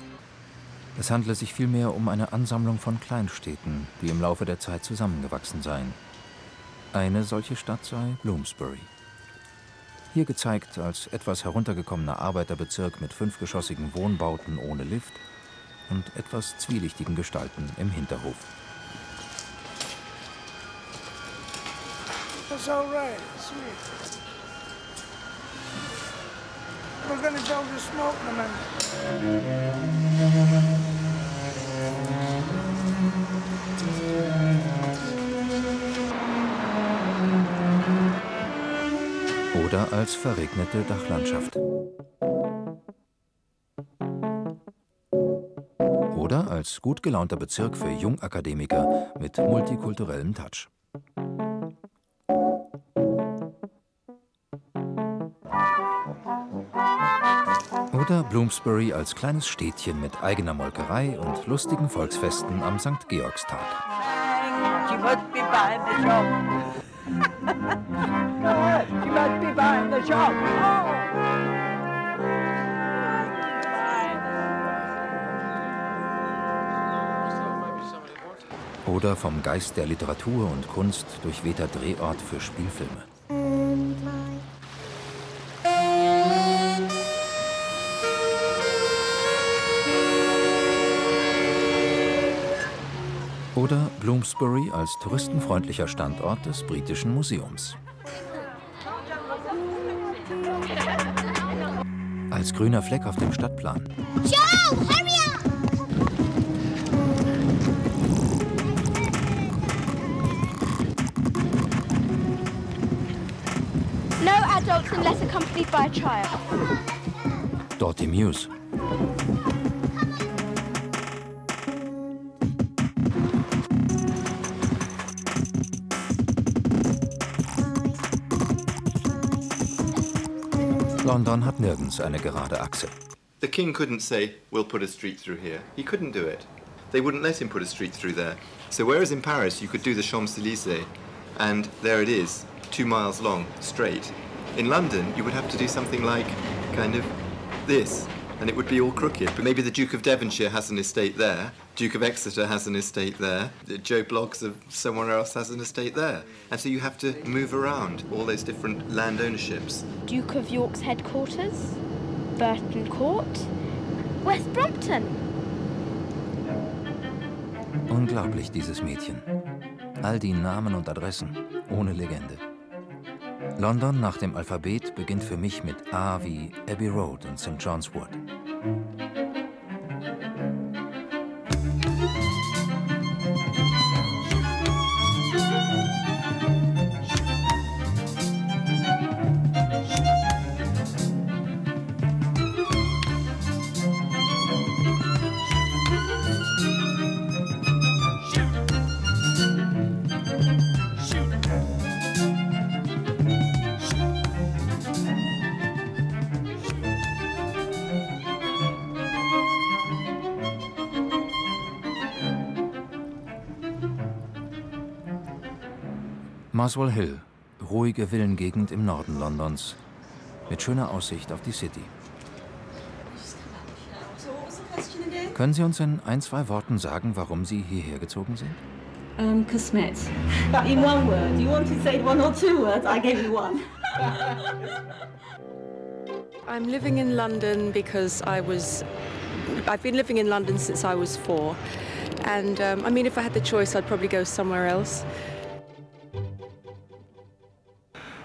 Es handle sich vielmehr um eine Ansammlung von Kleinstädten, die im Laufe der Zeit zusammengewachsen seien. Eine solche Stadt sei Bloomsbury. Hier gezeigt als etwas heruntergekommener Arbeiterbezirk mit 5-geschossigen Wohnbauten ohne Lift und etwas zwielichtigen Gestalten im Hinterhof. That's all right. Sweet. We're gonna go to smoke in a minute. Oder als verregnete Dachlandschaft. Oder als gut gelaunter Bezirk für Jungakademiker mit multikulturellem Touch. Oder Bloomsbury als kleines Städtchen mit eigener Molkerei und lustigen Volksfesten am St. Georgstag. She must be buying the shop. She must be buying the shop. Oder vom Geist der Literatur und Kunst durchwehter Drehort für Spielfilme. Oder Bloomsbury als touristenfreundlicher Standort des Britischen Museums. Als grüner Fleck auf dem Stadtplan. Joe, hurry up! No adults unless accompanied by a child. Dorothy Muse. London hat nirgends eine gerade Achse. The king couldn't say, we'll put a street through here. He couldn't do it. They wouldn't let him put a street through there. So whereas in Paris you could do the Champs-Élysées, and there it is, 2 miles long, straight. In London you would have to do something like, kind of, this, and it would be all crooked. But maybe the Duke of Devonshire has an estate there, Duke of Exeter has an estate there, Joe Bloggs of somewhere else has an estate there. And so you have to move around all those different land ownerships. Duke of York's headquarters, Burton Court, West Brompton. Unglaublich, dieses Mädchen. All die Namen und Adressen, ohne Legende. London nach dem Alphabet beginnt für mich mit A wie Abbey Road und St. John's Wood. Muswell Hill, ruhige Villengegend im Norden Londons, mit schöner Aussicht auf die City. Können Sie uns in 1, 2 Worten sagen, warum Sie hierher gezogen sind? Cosmet. In one word. You want to say 1 or 2 words? I gave you 1. I'm living in London because I've been living in London since I was 4. And I mean, if I had the choice, I'd probably go somewhere else.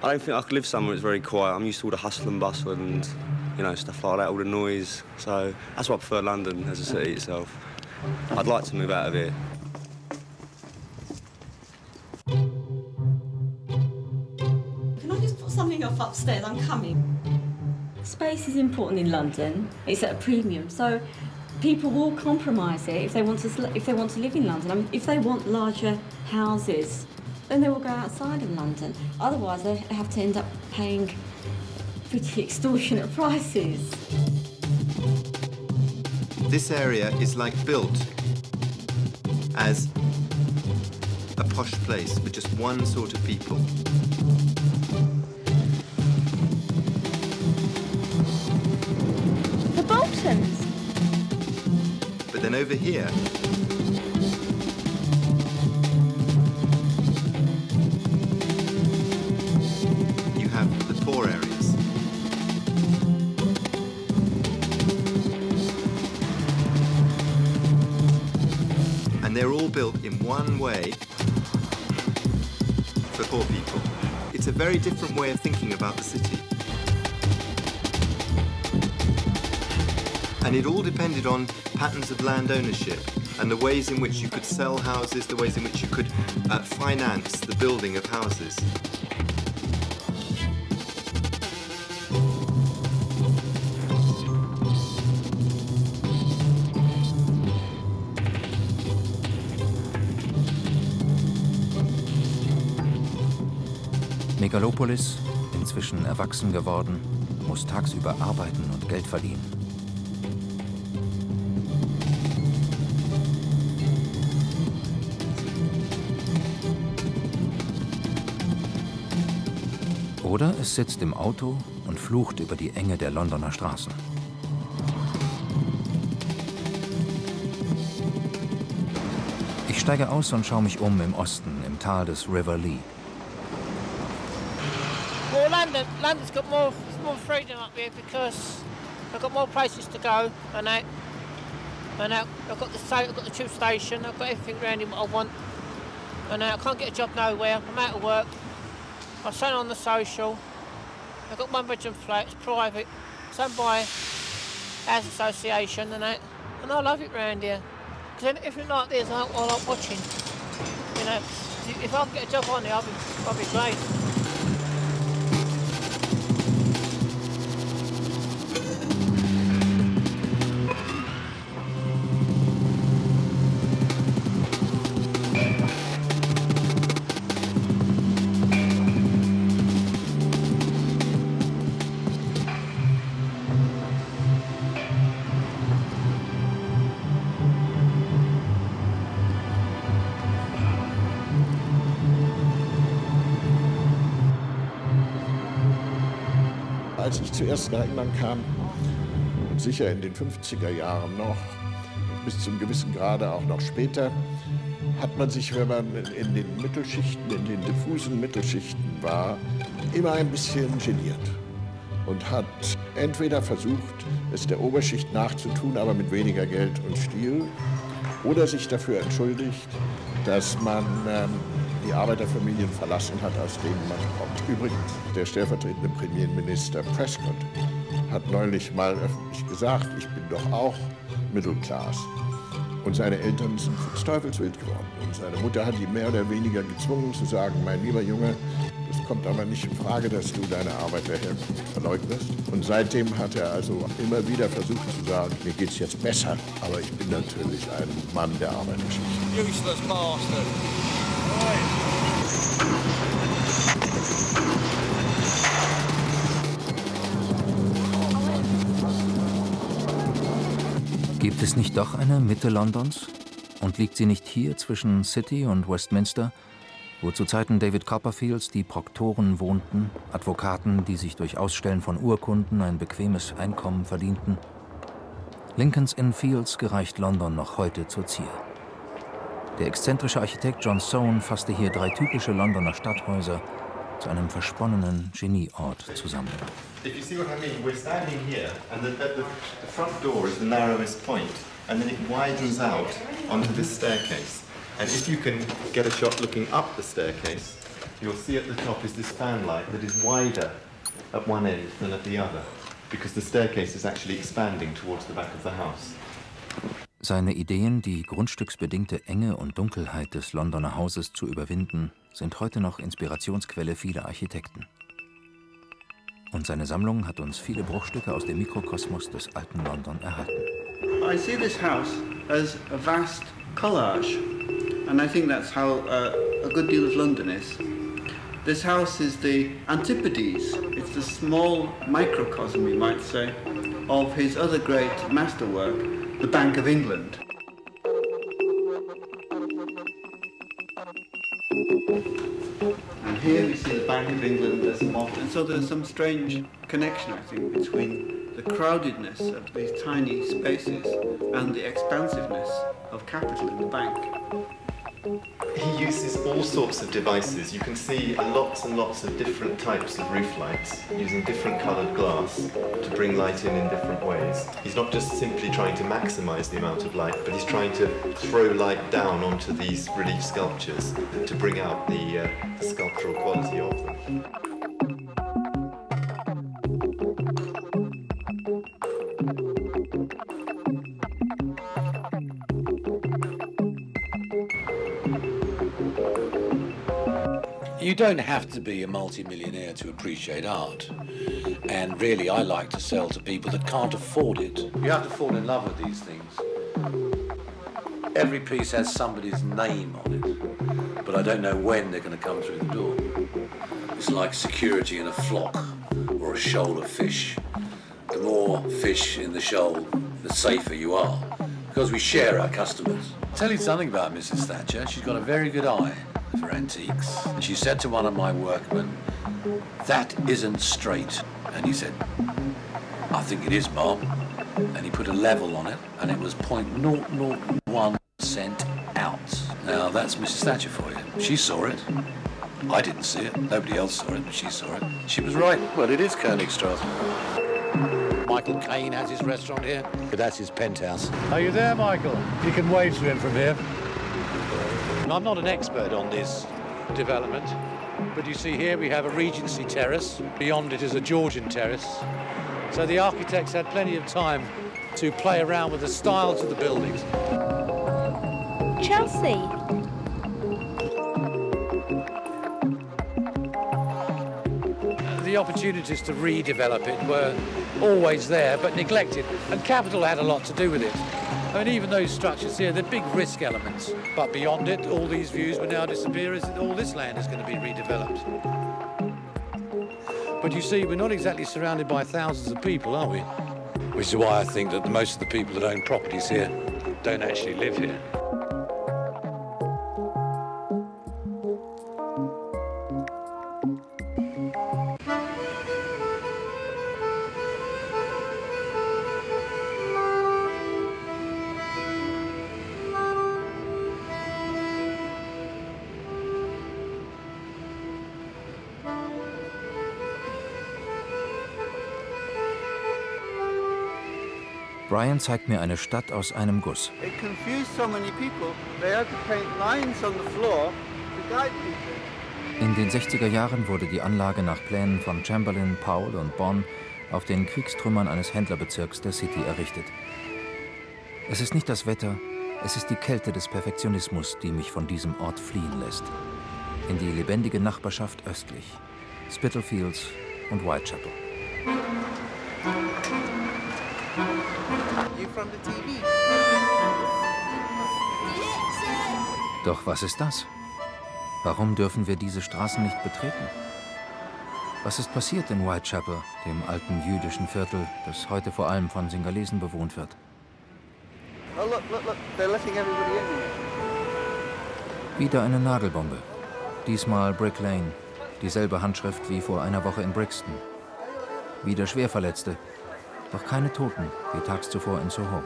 I don't think I could live somewhere that's very quiet. I'm used to all the hustle and bustle and, you know, stuff like that, all the noise. So that's why I prefer London as a city itself. I'd like to move out of here. Can I just put something off upstairs? I'm coming. Space is important in London. It's at a premium, so people will compromise it if they want to live in London. I mean, if they want larger houses, then they will go outside of London. Otherwise, they have to end up paying pretty extortionate prices. This area is like built as a posh place for just one sort of people. The Boltons. But then over here, you have the poor areas. And they're all built in one way for poor people. it's a very different way of thinking about the city. And it all depended on patterns of land ownership and the ways in which you could sell houses, the ways in which you could finance the building of houses. Megalopolis, inzwischen erwachsen geworden, muss tagsüber arbeiten und Geld verdienen. Oder es sitzt im Auto und flucht über die Enge der Londoner Straßen. Ich steige aus und schaue mich um im Osten, im Tal des River Lee. Well, London's got more freedom up here because I've got more places to go, and I've got the tube station, I've got everything around here what I want, and I can't get a job nowhere. I'm out of work. I sign on the social. I've got one-bedroom flats, private, some by house association, and I love it round here. Because everything like this, I like watching. You know, if I can get a job on here, I'll be great. Als ich zuerst nach England kam, und sicher in den 50er Jahren noch, bis zum gewissen Grade auch noch später, hat man sich, wenn man in den Mittelschichten, in den diffusen Mittelschichten war, immer ein bisschen geniert und hat entweder versucht, es der Oberschicht nachzutun, aber mit weniger Geld und Stil, oder sich dafür entschuldigt, dass man die Arbeiterfamilien verlassen hat, aus denen man kommt. Übrigens, der stellvertretende Premierminister Prescott hat neulich mal öffentlich gesagt, ich bin doch auch Middle Class. Und seine Eltern sind des Teufels wild geworden. Und seine Mutter hat ihn mehr oder weniger gezwungen zu sagen, mein lieber Junge, das kommt aber nicht in Frage, dass du deine Arbeiterherkunft verleugnest. Und seitdem hat er also immer wieder versucht zu sagen, mir geht's jetzt besser, aber ich bin natürlich ein Mann der Arbeiterschicht. Useless bastard. Gibt es nicht doch eine Mitte Londons? Und liegt sie nicht hier zwischen City und Westminster, wo zu Zeiten David Copperfields die Proktoren wohnten, Advokaten, die sich durch Ausstellen von Urkunden ein bequemes Einkommen verdienten? Lincoln's Inn Fields gereicht London noch heute zur Zier. Der exzentrische Architekt John Soane fasste hier 3 typische Londoner Stadthäuser zu einem versponnenen Genieort zusammen. If you see what I mean, we're standing here, and the front door is the narrowest point, and then it widens out onto this staircase. And if you can get a shot looking up the staircase, you'll see at the top is this fanlight that is wider at one end than at the other, because the staircase is actually expanding towards the back of the house. Seine Ideen, die grundstücksbedingte Enge und Dunkelheit des Londoner Hauses zu überwinden, sind heute noch Inspirationsquelle vieler Architekten. Und seine Sammlung hat uns viele Bruchstücke aus dem Mikrokosmos des alten London erhalten. I see this house as a vast collage, and I think that's how a good deal of London is. This house is the antipodes, it's the small microcosm, you might say, of his other great masterwork, the Bank of England. And here we see the Bank of England as a model. And so there's some strange connection, I think, between the crowdedness of these tiny spaces and the expansiveness of capital in the bank. He uses all sorts of devices. You can see lots and lots of different types of roof lights using different coloured glass to bring light in different ways. He's not just simply trying to maximise the amount of light, but he's trying to throw light down onto these relief sculptures to bring out the sculptural quality of them. You don't have to be a multi-millionaire to appreciate art. And really, I like to sell to people that can't afford it. You have to fall in love with these things. Every piece has somebody's name on it, but I don't know when they're going to come through the door. It's like security in a flock or a shoal of fish. The more fish in the shoal, the safer you are, because we share our customers. I'll tell you something about Mrs. Thatcher. She's got a very good eye for antiques. And she said to one of my workmen, "That isn't straight." And he said, "I think it is, Mom." And he put a level on it, and it was 0.001 cent out. Now, that's Mrs. Thatcher for you. She saw it. I didn't see it. Nobody else saw it, but she saw it. She was right. Well, it is Königstrasse. Michael Caine has his restaurant here. That's his penthouse. Are you there, Michael? You can wave to him from here. I'm not an expert on this development, but you see here we have a Regency terrace. Beyond it is a Georgian terrace. So the architects had plenty of time to play around with the styles of the buildings. Chelsea. The opportunities to redevelop it were always there, but neglected, and capital had a lot to do with it. I mean, even those structures here, they're big risk elements. But beyond it, all these views will now disappear as all this land is going to be redeveloped. But you see, we're not exactly surrounded by thousands of people, are we? Which is why I think that most of the people that own properties here don't actually live here. Brian zeigt mir eine Stadt aus einem Guss. It confused so many people. They had to paint lines on the floor to guide people. In den 60er Jahren wurde die Anlage nach Plänen von Chamberlain, Powell und Bonn auf den Kriegstrümmern eines Händlerbezirks der City errichtet. Es ist nicht das Wetter, es ist die Kälte des Perfektionismus, die mich von diesem Ort fliehen lässt. In die lebendige Nachbarschaft östlich, Spitalfields und Whitechapel. From the TV. Doch was ist das? Warum dürfen wir diese Straßen nicht betreten? Was ist passiert in Whitechapel, dem alten jüdischen Viertel, das heute vor allem von Singalesen bewohnt wird? Oh, look, they're letting everybody in here. Wieder eine Nagelbombe. Diesmal Brick Lane, dieselbe Handschrift wie vor einer Woche in Brixton. Wieder Schwerverletzte. Doch keine Toten, wie tags zuvor in Soho.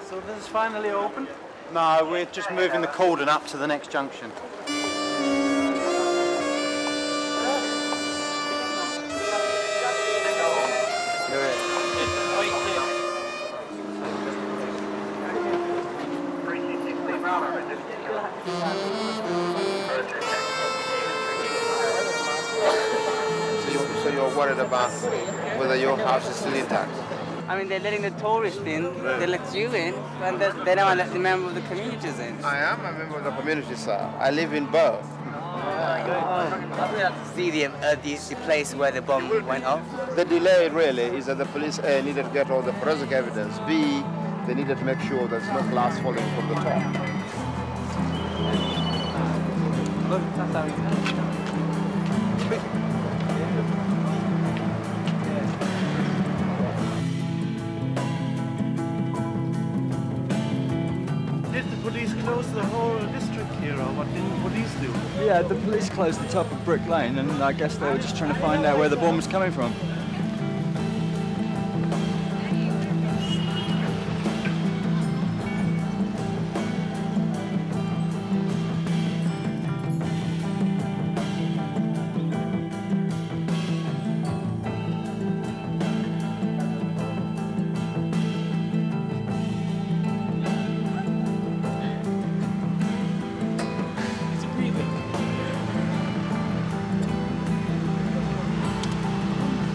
So this is finally open? No, we're just moving the cordon up to the next junction. So you're worried about whether your house is still intact? I mean, they're letting the tourists in, they let you in, and they don't let the member of the communities in. I am a member of the community, sir. I live in Bow. I'd like to see the place where the bomb went off. The delay really is that the police A, needed to get all the forensic evidence, B, they needed to make sure there's no glass falling from the top. Look, that's how it's done. Did the police close the whole district here, or what did the police do? Yeah, the police closed the top of Brick Lane, and I guess they were just trying to find out where the bomb was coming from.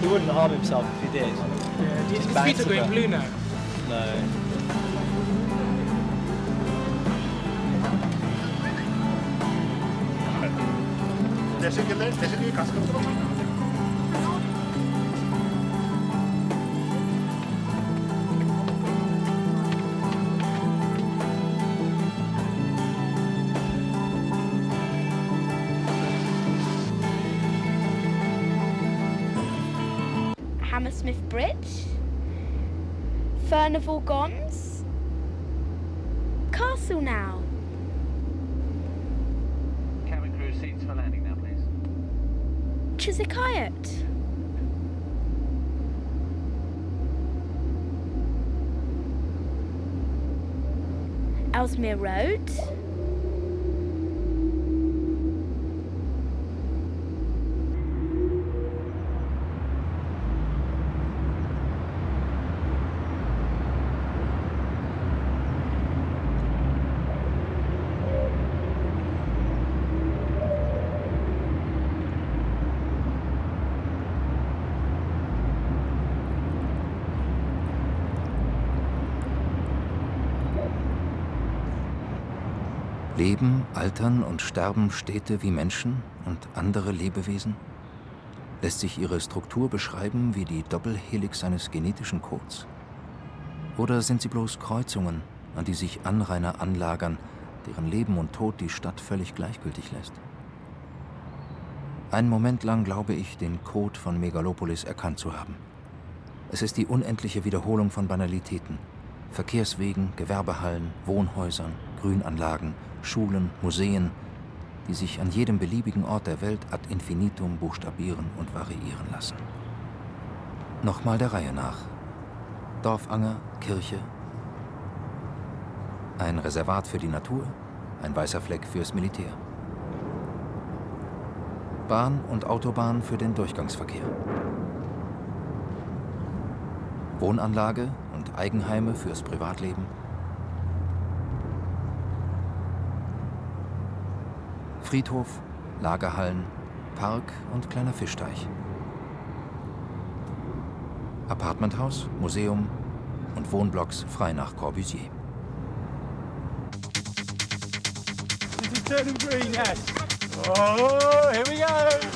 He wouldn't harm himself if he did. Yeah, his feet are going blue now. No. Hammersmith Bridge, Furnival Gons, Castle now. Cabin crew seats for landing now, please. Chiswick Hyatt. Ellesmere Road. Leben, altern und sterben Städte wie Menschen und andere Lebewesen? Lässt sich ihre Struktur beschreiben wie die Doppelhelix eines genetischen Codes? Oder sind sie bloß Kreuzungen, an die sich Anrainer anlagern, deren Leben und Tod die Stadt völlig gleichgültig lässt? Einen Moment lang glaube ich, den Code von Megalopolis erkannt zu haben. Es ist die unendliche Wiederholung von Banalitäten. Verkehrswegen, Gewerbehallen, Wohnhäusern, Grünanlagen, Schulen, Museen, die sich an jedem beliebigen Ort der Welt ad infinitum buchstabieren und variieren lassen. Nochmal der Reihe nach. Dorfanger, Kirche, ein Reservat für die Natur, ein weißer Fleck fürs Militär. Bahn und Autobahn für den Durchgangsverkehr. Wohnanlage und Eigenheime fürs Privatleben. Friedhof, Lagerhallen, Park und kleiner Fischteich. Appartementhaus, Museum und Wohnblocks frei nach Corbusier. This is turning green, yes. Oh, here we go.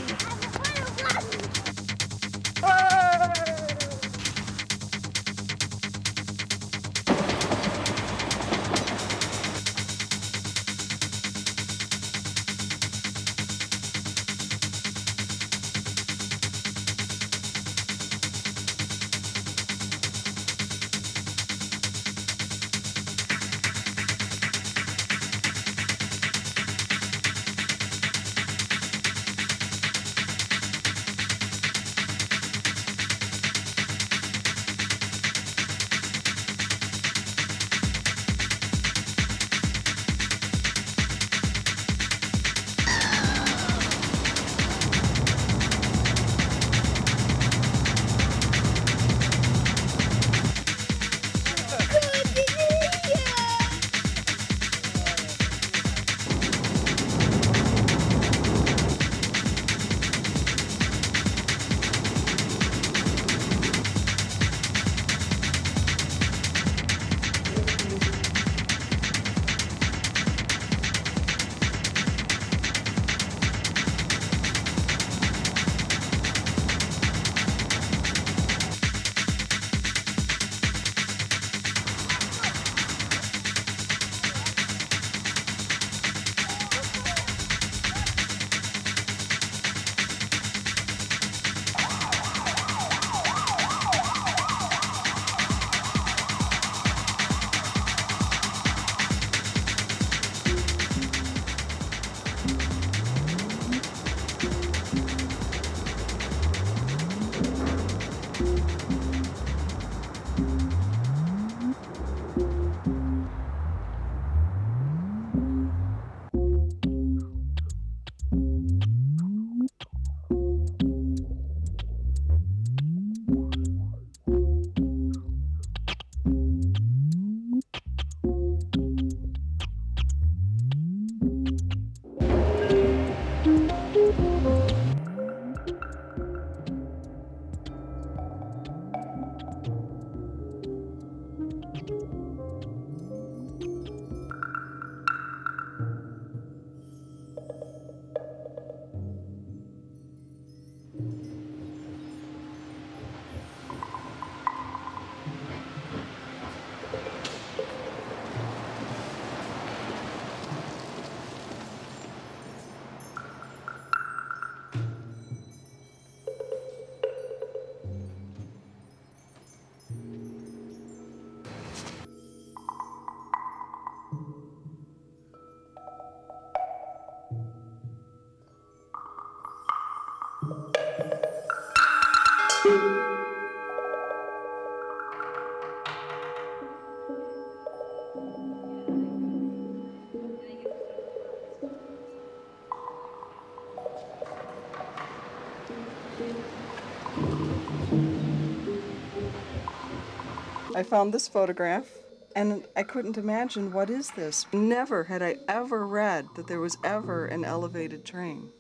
I found this photograph, and I couldn't imagine, what is this? Never had I ever read that there was ever an elevated train.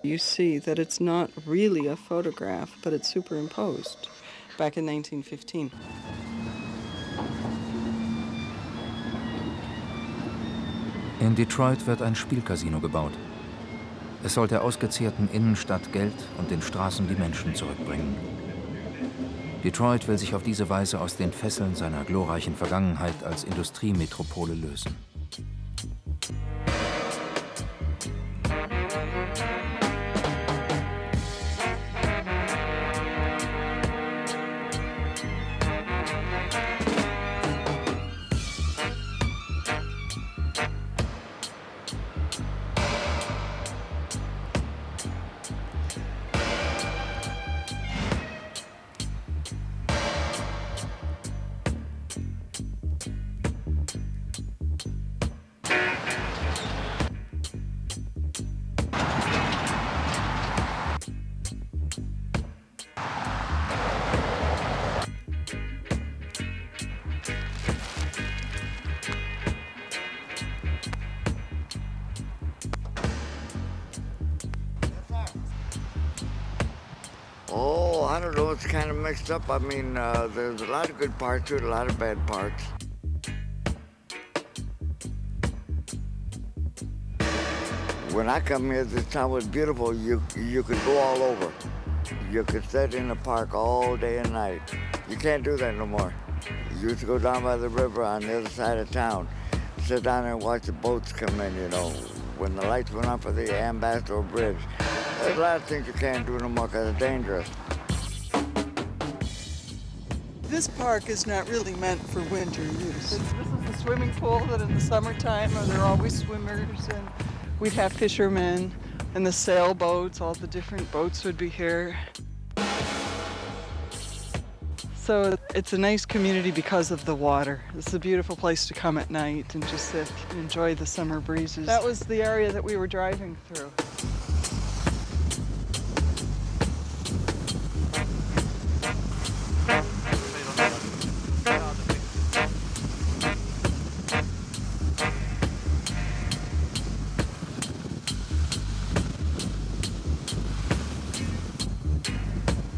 You see that it's not really a photograph, but it's superimposed back in 1915. In Detroit wird ein Spielcasino gebaut. Es soll der ausgezehrten Innenstadt Geld und den Straßen die Menschen zurückbringen. Detroit will sich auf diese Weise aus den Fesseln seiner glorreichen Vergangenheit als Industriemetropole lösen. Oh, I don't know, it's kind of mixed up. I mean, there's a lot of good parts to it, a lot of bad parts. When I come here, this town was beautiful. You could go all over. You could sit in the park all day and night. You can't do that no more. You used to go down by the river on the other side of town, sit down there and watch the boats come in, you know, when the lights went on for the Ambassador Bridge. There's a lot of things you can't do no more because it's dangerous. This park is not really meant for winter use. This is the swimming pool that in the summertime there are always swimmers, and we'd have fishermen and the sailboats, all the different boats would be here. So it's a nice community because of the water. It's a beautiful place to come at night and just sit and enjoy the summer breezes. That was the area that we were driving through.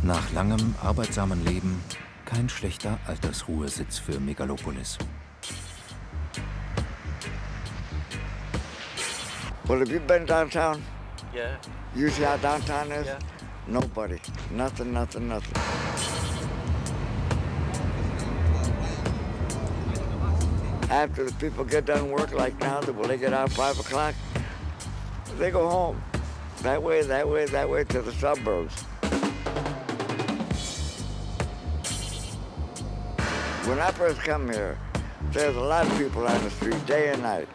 Nach langem, arbeitsamen Leben kein schlechter Altersruhesitz für Megalopolis. Well, have you been downtown? Yeah. You see how downtown is? Yeah. Nobody. Nothing, nothing, nothing. After the people get done work, like now, when they get out 5 o'clock, they go home. That way, that way, that way to the suburbs. When I first come here, there's a lot of people on the street, day and night.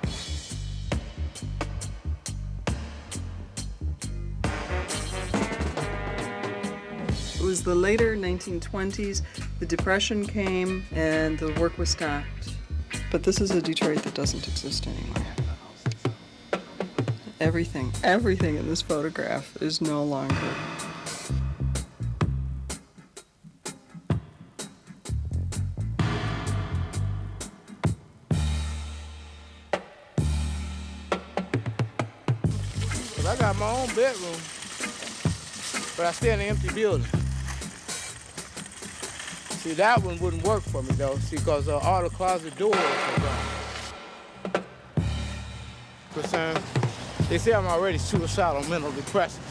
It was the later 1920s, the Depression came, and the work was stopped. But this is a Detroit that doesn't exist anymore. Everything in this photograph is no longer. I got my own bedroom, but I stay in an empty building. See, that one wouldn't work for me though, see, because all the closet doors are gone. Because they say I'm already suicidal, mental depressive,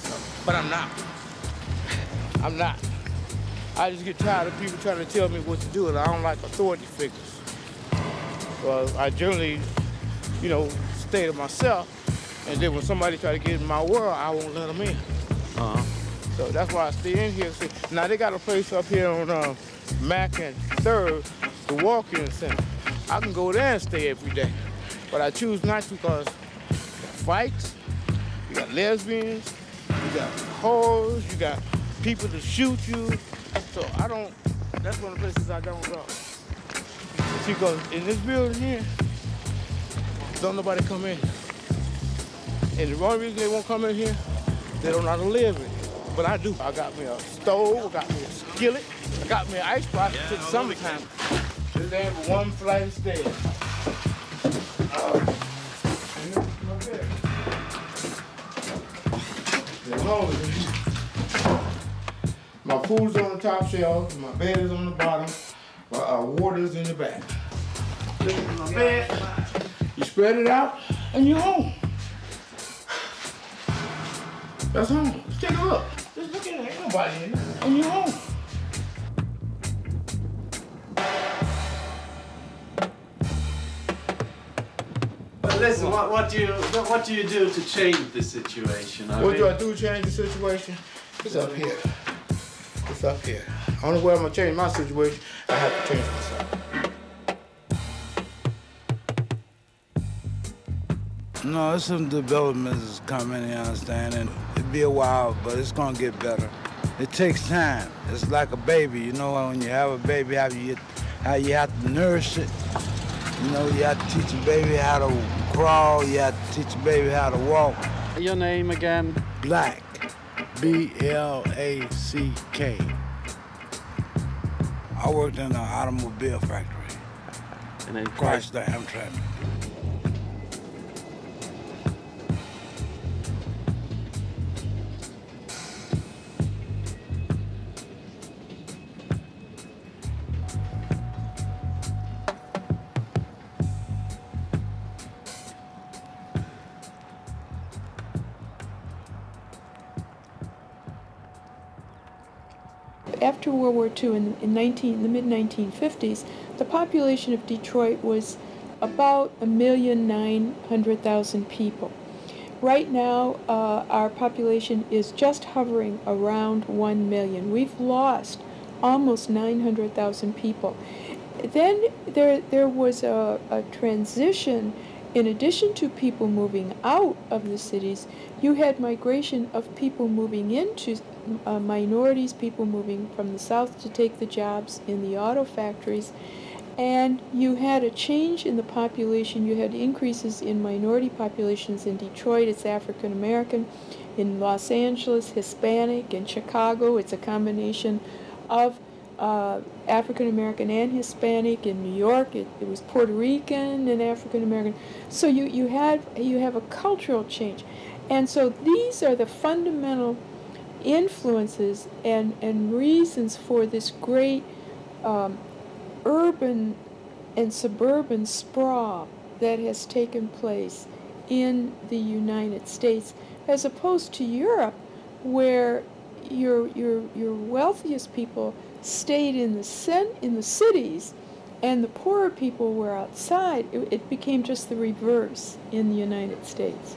but I'm not. I'm not. I just get tired of people trying to tell me what to do, and I don't like authority figures. So I generally, you know, stay to myself. And then when somebody try to get in my world, I won't let them in. So that's why I stay in here. See, now they got a place up here on Mack and 3rd, the walk-in center. I can go there and stay every day. But I choose not to because you got fights, you got lesbians, you got whores, you got people to shoot you. So I don't, that's one of the places I don't go. See, because in this building here, don't nobody come in. And the only reason they won't come in here, they don't know how to live in it. But I do. I got me a stove, I got me a skillet, I got me an ice box to the summertime. This ain't but one flight of stairs. My food's on the top shelf, my bed is on the bottom, my water's in the back. This is my bed, you spread it out, and you're home. That's home. Just take a look. Just look at it, ain't nobody in there, and you're home. Listen, what do you do to change the situation? What do I do to change the situation? It's up here. It's up here. Only way I'm gonna change my situation, I have to change myself. No, there's some developments that's coming, you understand, and it'll be a while, but it's gonna get better. It takes time. It's like a baby, you know, when you have a baby, how you have to nourish it. You know, you have to teach a baby how to crawl, you have to teach a baby how to walk. Your name again? Black. B-L-A-C-K. I worked in an automobile factory. And then Chrysler Amtrak. After World War II, in the mid-1950s, the population of Detroit was about 1,900,000 people. Right now, our population is just hovering around 1 million. We've lost almost 900,000 people. Then there was a transition. In addition to people moving out of the cities, you had migration of people moving into minorities, people moving from the south to take the jobs in the auto factories, and you had a change in the population. You had increases in minority populations. In Detroit, it's African American. In Los Angeles, Hispanic. In Chicago, it's a combination of African American and Hispanic. In New York, it was Puerto Rican and African American. So you have a cultural change, and so these are the fundamental influences and reasons for this great urban and suburban sprawl that has taken place in the United States, as opposed to Europe, where your wealthiest people stayed in the cities, and the poorer people were outside. It became just the reverse in the United States.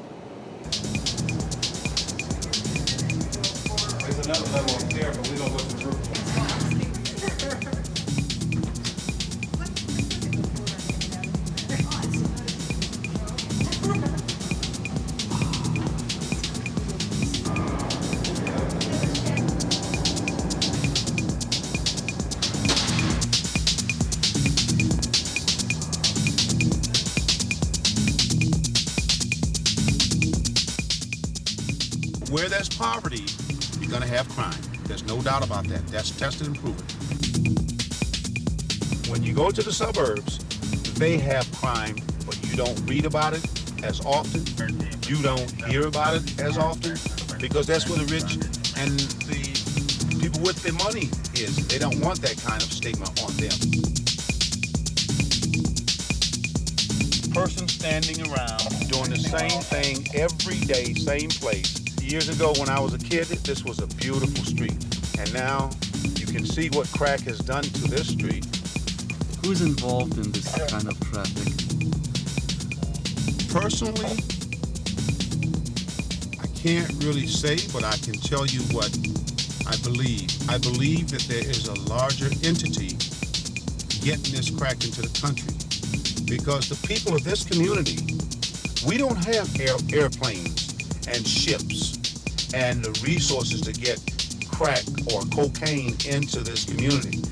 There's another level up there, but we don't go to the roof. Where there's poverty, you're going to have crime. There's no doubt about that. That's tested and proven. When you go to the suburbs, they have crime, but you don't read about it as often. You don't hear about it as often, because that's where the rich and the people with the money is. They don't want that kind of stigma on them. Person standing around doing the same thing every day, same place. Years ago when I was a kid, this was a beautiful street. And now you can see what crack has done to this street. Who's involved in this kind of traffic? Personally, I can't really say, but I can tell you what I believe. I believe that there is a larger entity getting this crack into the country. Because the people of this community, we don't have airplanes and ships and the resources to get crack or cocaine into this community.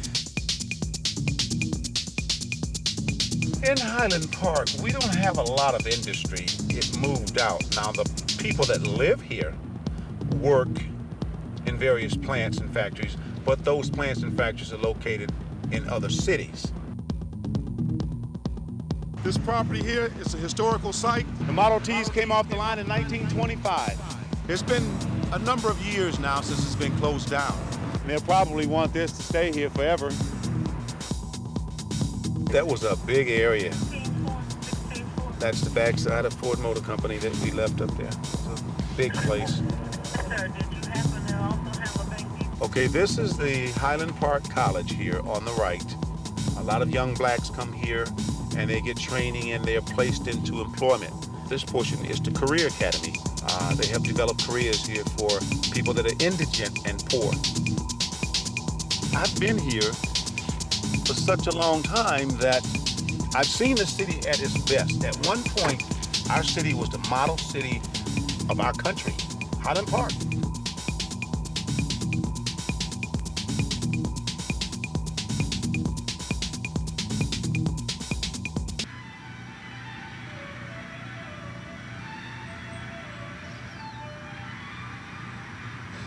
In Highland Park, we don't have a lot of industry. It moved out. Now, the people that live here work in various plants and factories, but those plants and factories are located in other cities. This property here is a historical site. The Model Ts came off the line in 1925. It's been a number of years now since it's been closed down. They'll probably want this to stay here forever. That was a big area. That's the backside of Ford Motor Company that we left up there. It's a big place. Okay, this is the Highland Park College here on the right. A lot of young blacks come here and they get training and they're placed into employment. This portion is the Career Academy. They help develop careers here for people that are indigent and poor. I've been here for such a long time that I've seen the city at its best. At one point, our city was the model city of our country, Highland Park.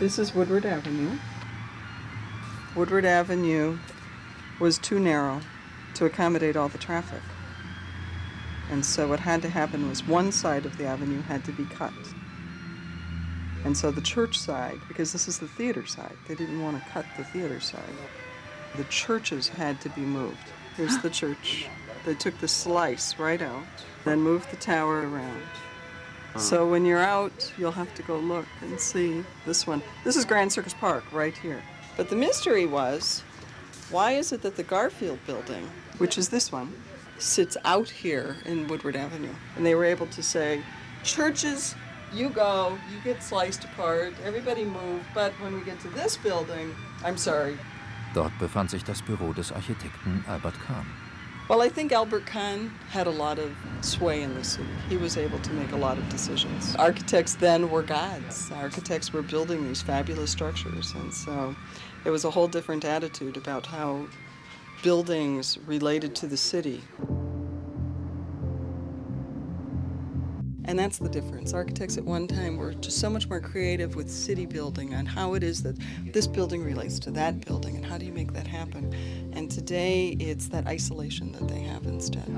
This is Woodward Avenue. Woodward Avenue was too narrow to accommodate all the traffic. And so what had to happen was one side of the avenue had to be cut. And so the church side, because this is the theater side, they didn't want to cut the theater side. The churches had to be moved. Here's the church. They took the slice right out, then moved the tower around. So when you're out, you'll have to go look and see this one. This is Grand Circus Park right here. But the mystery was, why is it that the Garfield building, which is this one, sits out here in Woodward Avenue? And they were able to say, churches, you go, you get sliced apart, everybody move, but when we get to this building, I'm sorry. Dort befand sich das Büro des Architekten Albert Kahn. Well, I think Albert Kahn had a lot of sway in the city. He was able to make a lot of decisions. Architects then were gods. Architects were building these fabulous structures, and so there was a whole different attitude about how buildings related to the city. And that's the difference. Architects at one time were just so much more creative with city building on how it is that this building relates to that building and how do you make that happen. And today it's that isolation that they have instead.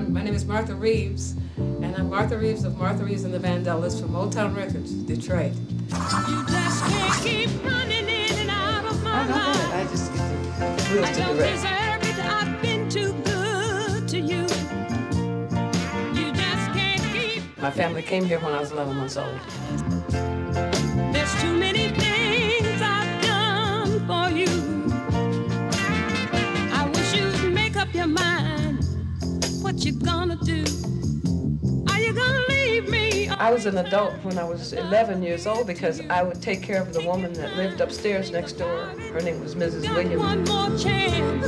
My name is Martha Reeves, and I'm Martha Reeves of Martha Reeves and the Vandellas from Motown Records, Detroit. You just can't keep running in and out of my life. I just get the wheels to the rest. I don't deserve it, I've been too good to you. You just can't keep... My family came here when I was 11 months old. There's too many things I've done for you. I wish you'd make up your mind. What you gonna do? Are you gonna leave me? I was an adult when I was 11 years old because I would take care of the woman that lived upstairs next door. Her name was Mrs. Williams. One more chance,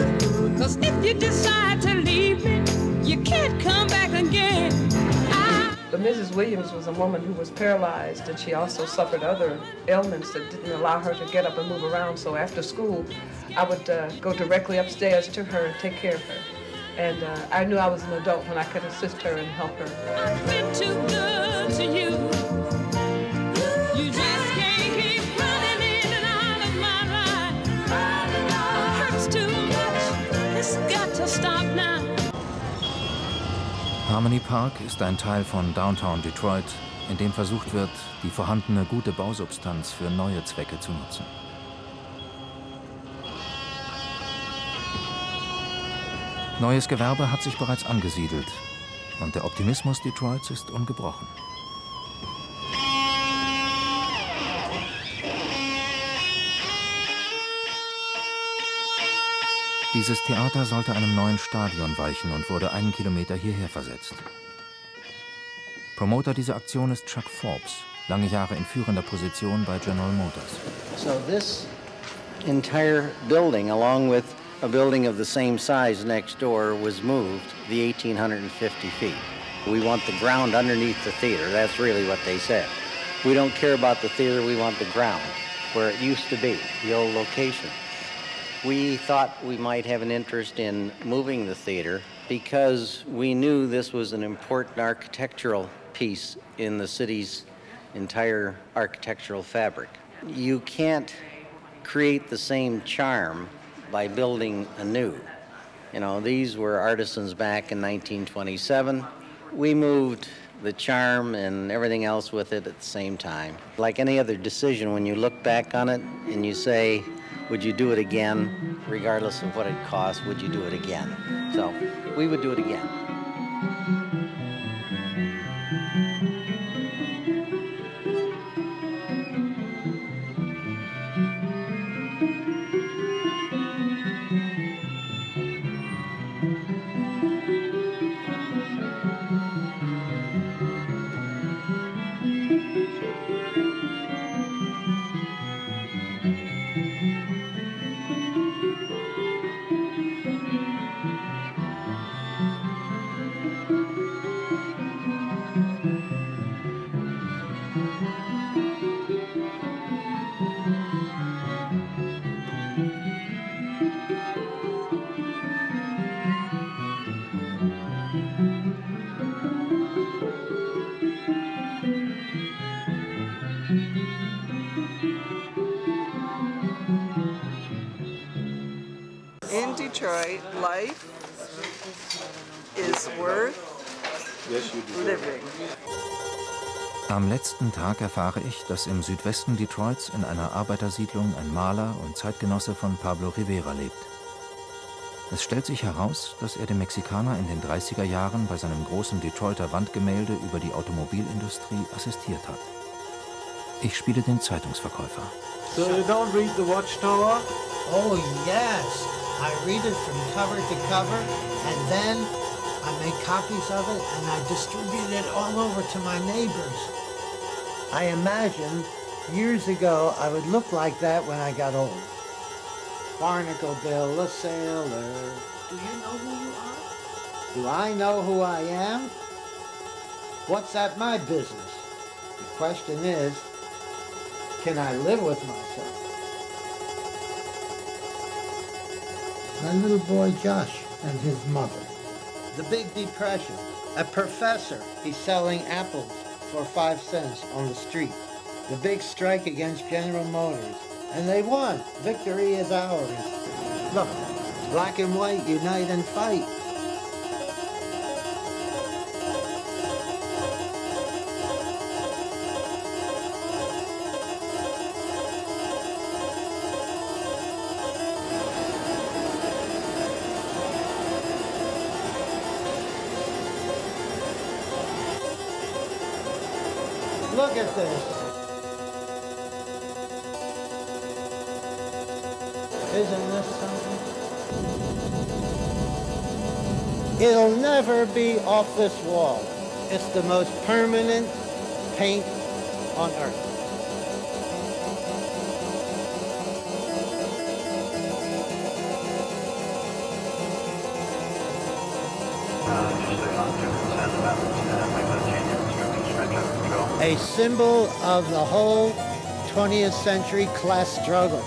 'cause if you decide to leave me, you can't come back again. But Mrs. Williams was a woman who was paralyzed, and she also suffered other ailments that didn't allow her to get up and move around. So after school, I would go directly upstairs to her and take care of her. And I knew I was an adult when I could assist her and help her. I've been too good to you. You just can't keep running in and out of my life. It hurts too much. It's got to stop now. Harmony Park ist ein Teil von Downtown Detroit, in dem versucht wird, die vorhandene gute Bausubstanz für neue Zwecke zu nutzen. Neues Gewerbe hat sich bereits angesiedelt und der Optimismus Detroits ist ungebrochen. Dieses Theater sollte einem neuen Stadion weichen und wurde 1 Kilometer hierher versetzt. Promoter dieser Aktion ist Chuck Forbes, lange Jahre in führender Position bei General Motors. So this entire building, along with a building of the same size next door, was moved the 1,850 feet. We want the ground underneath the theater. That's really what they said. We don't care about the theater, we want the ground, where it used to be, the old location. We thought we might have an interest in moving the theater because we knew this was an important architectural centerpiece in the city's entire architectural fabric. You can't create the same charm by building anew. You know, these were artisans back in 1927. We moved the charm and everything else with it at the same time. Like any other decision, when you look back on it and you say, would you do it again? Regardless of what it cost, would you do it again? So we would do it again. In Detroit, life is worth living. Am letzten Tag erfahre ich, dass im Südwesten Detroits in einer Arbeitersiedlung ein Maler und Zeitgenosse von Pablo Rivera lebt. Es stellt sich heraus, dass er dem Mexikaner in den 30er Jahren bei seinem großen Detroiter Wandgemälde über die Automobilindustrie assistiert hat. Ich spiele den Zeitungsverkäufer. So you don't read the Watchtower? Oh yes, I read it from cover to cover, and then I make copies of it and I distribute it all over to my neighbors. I imagined years ago I would look like that when I got old. Barnacle Bill, a sailor. Do you know who you are? Do I know who I am? What's that my business? The question is, can I live with myself? My little boy Josh and his mother. The Big Depression. A professor, he's selling apples for 5 cents on the street. The big strike against General Motors. And they won. Victory is ours. Look, black and white unite and fight. Look at this. Isn't this something? It'll never be off this wall. It's the most permanent paint on earth. A symbol of the whole 20th century class struggle.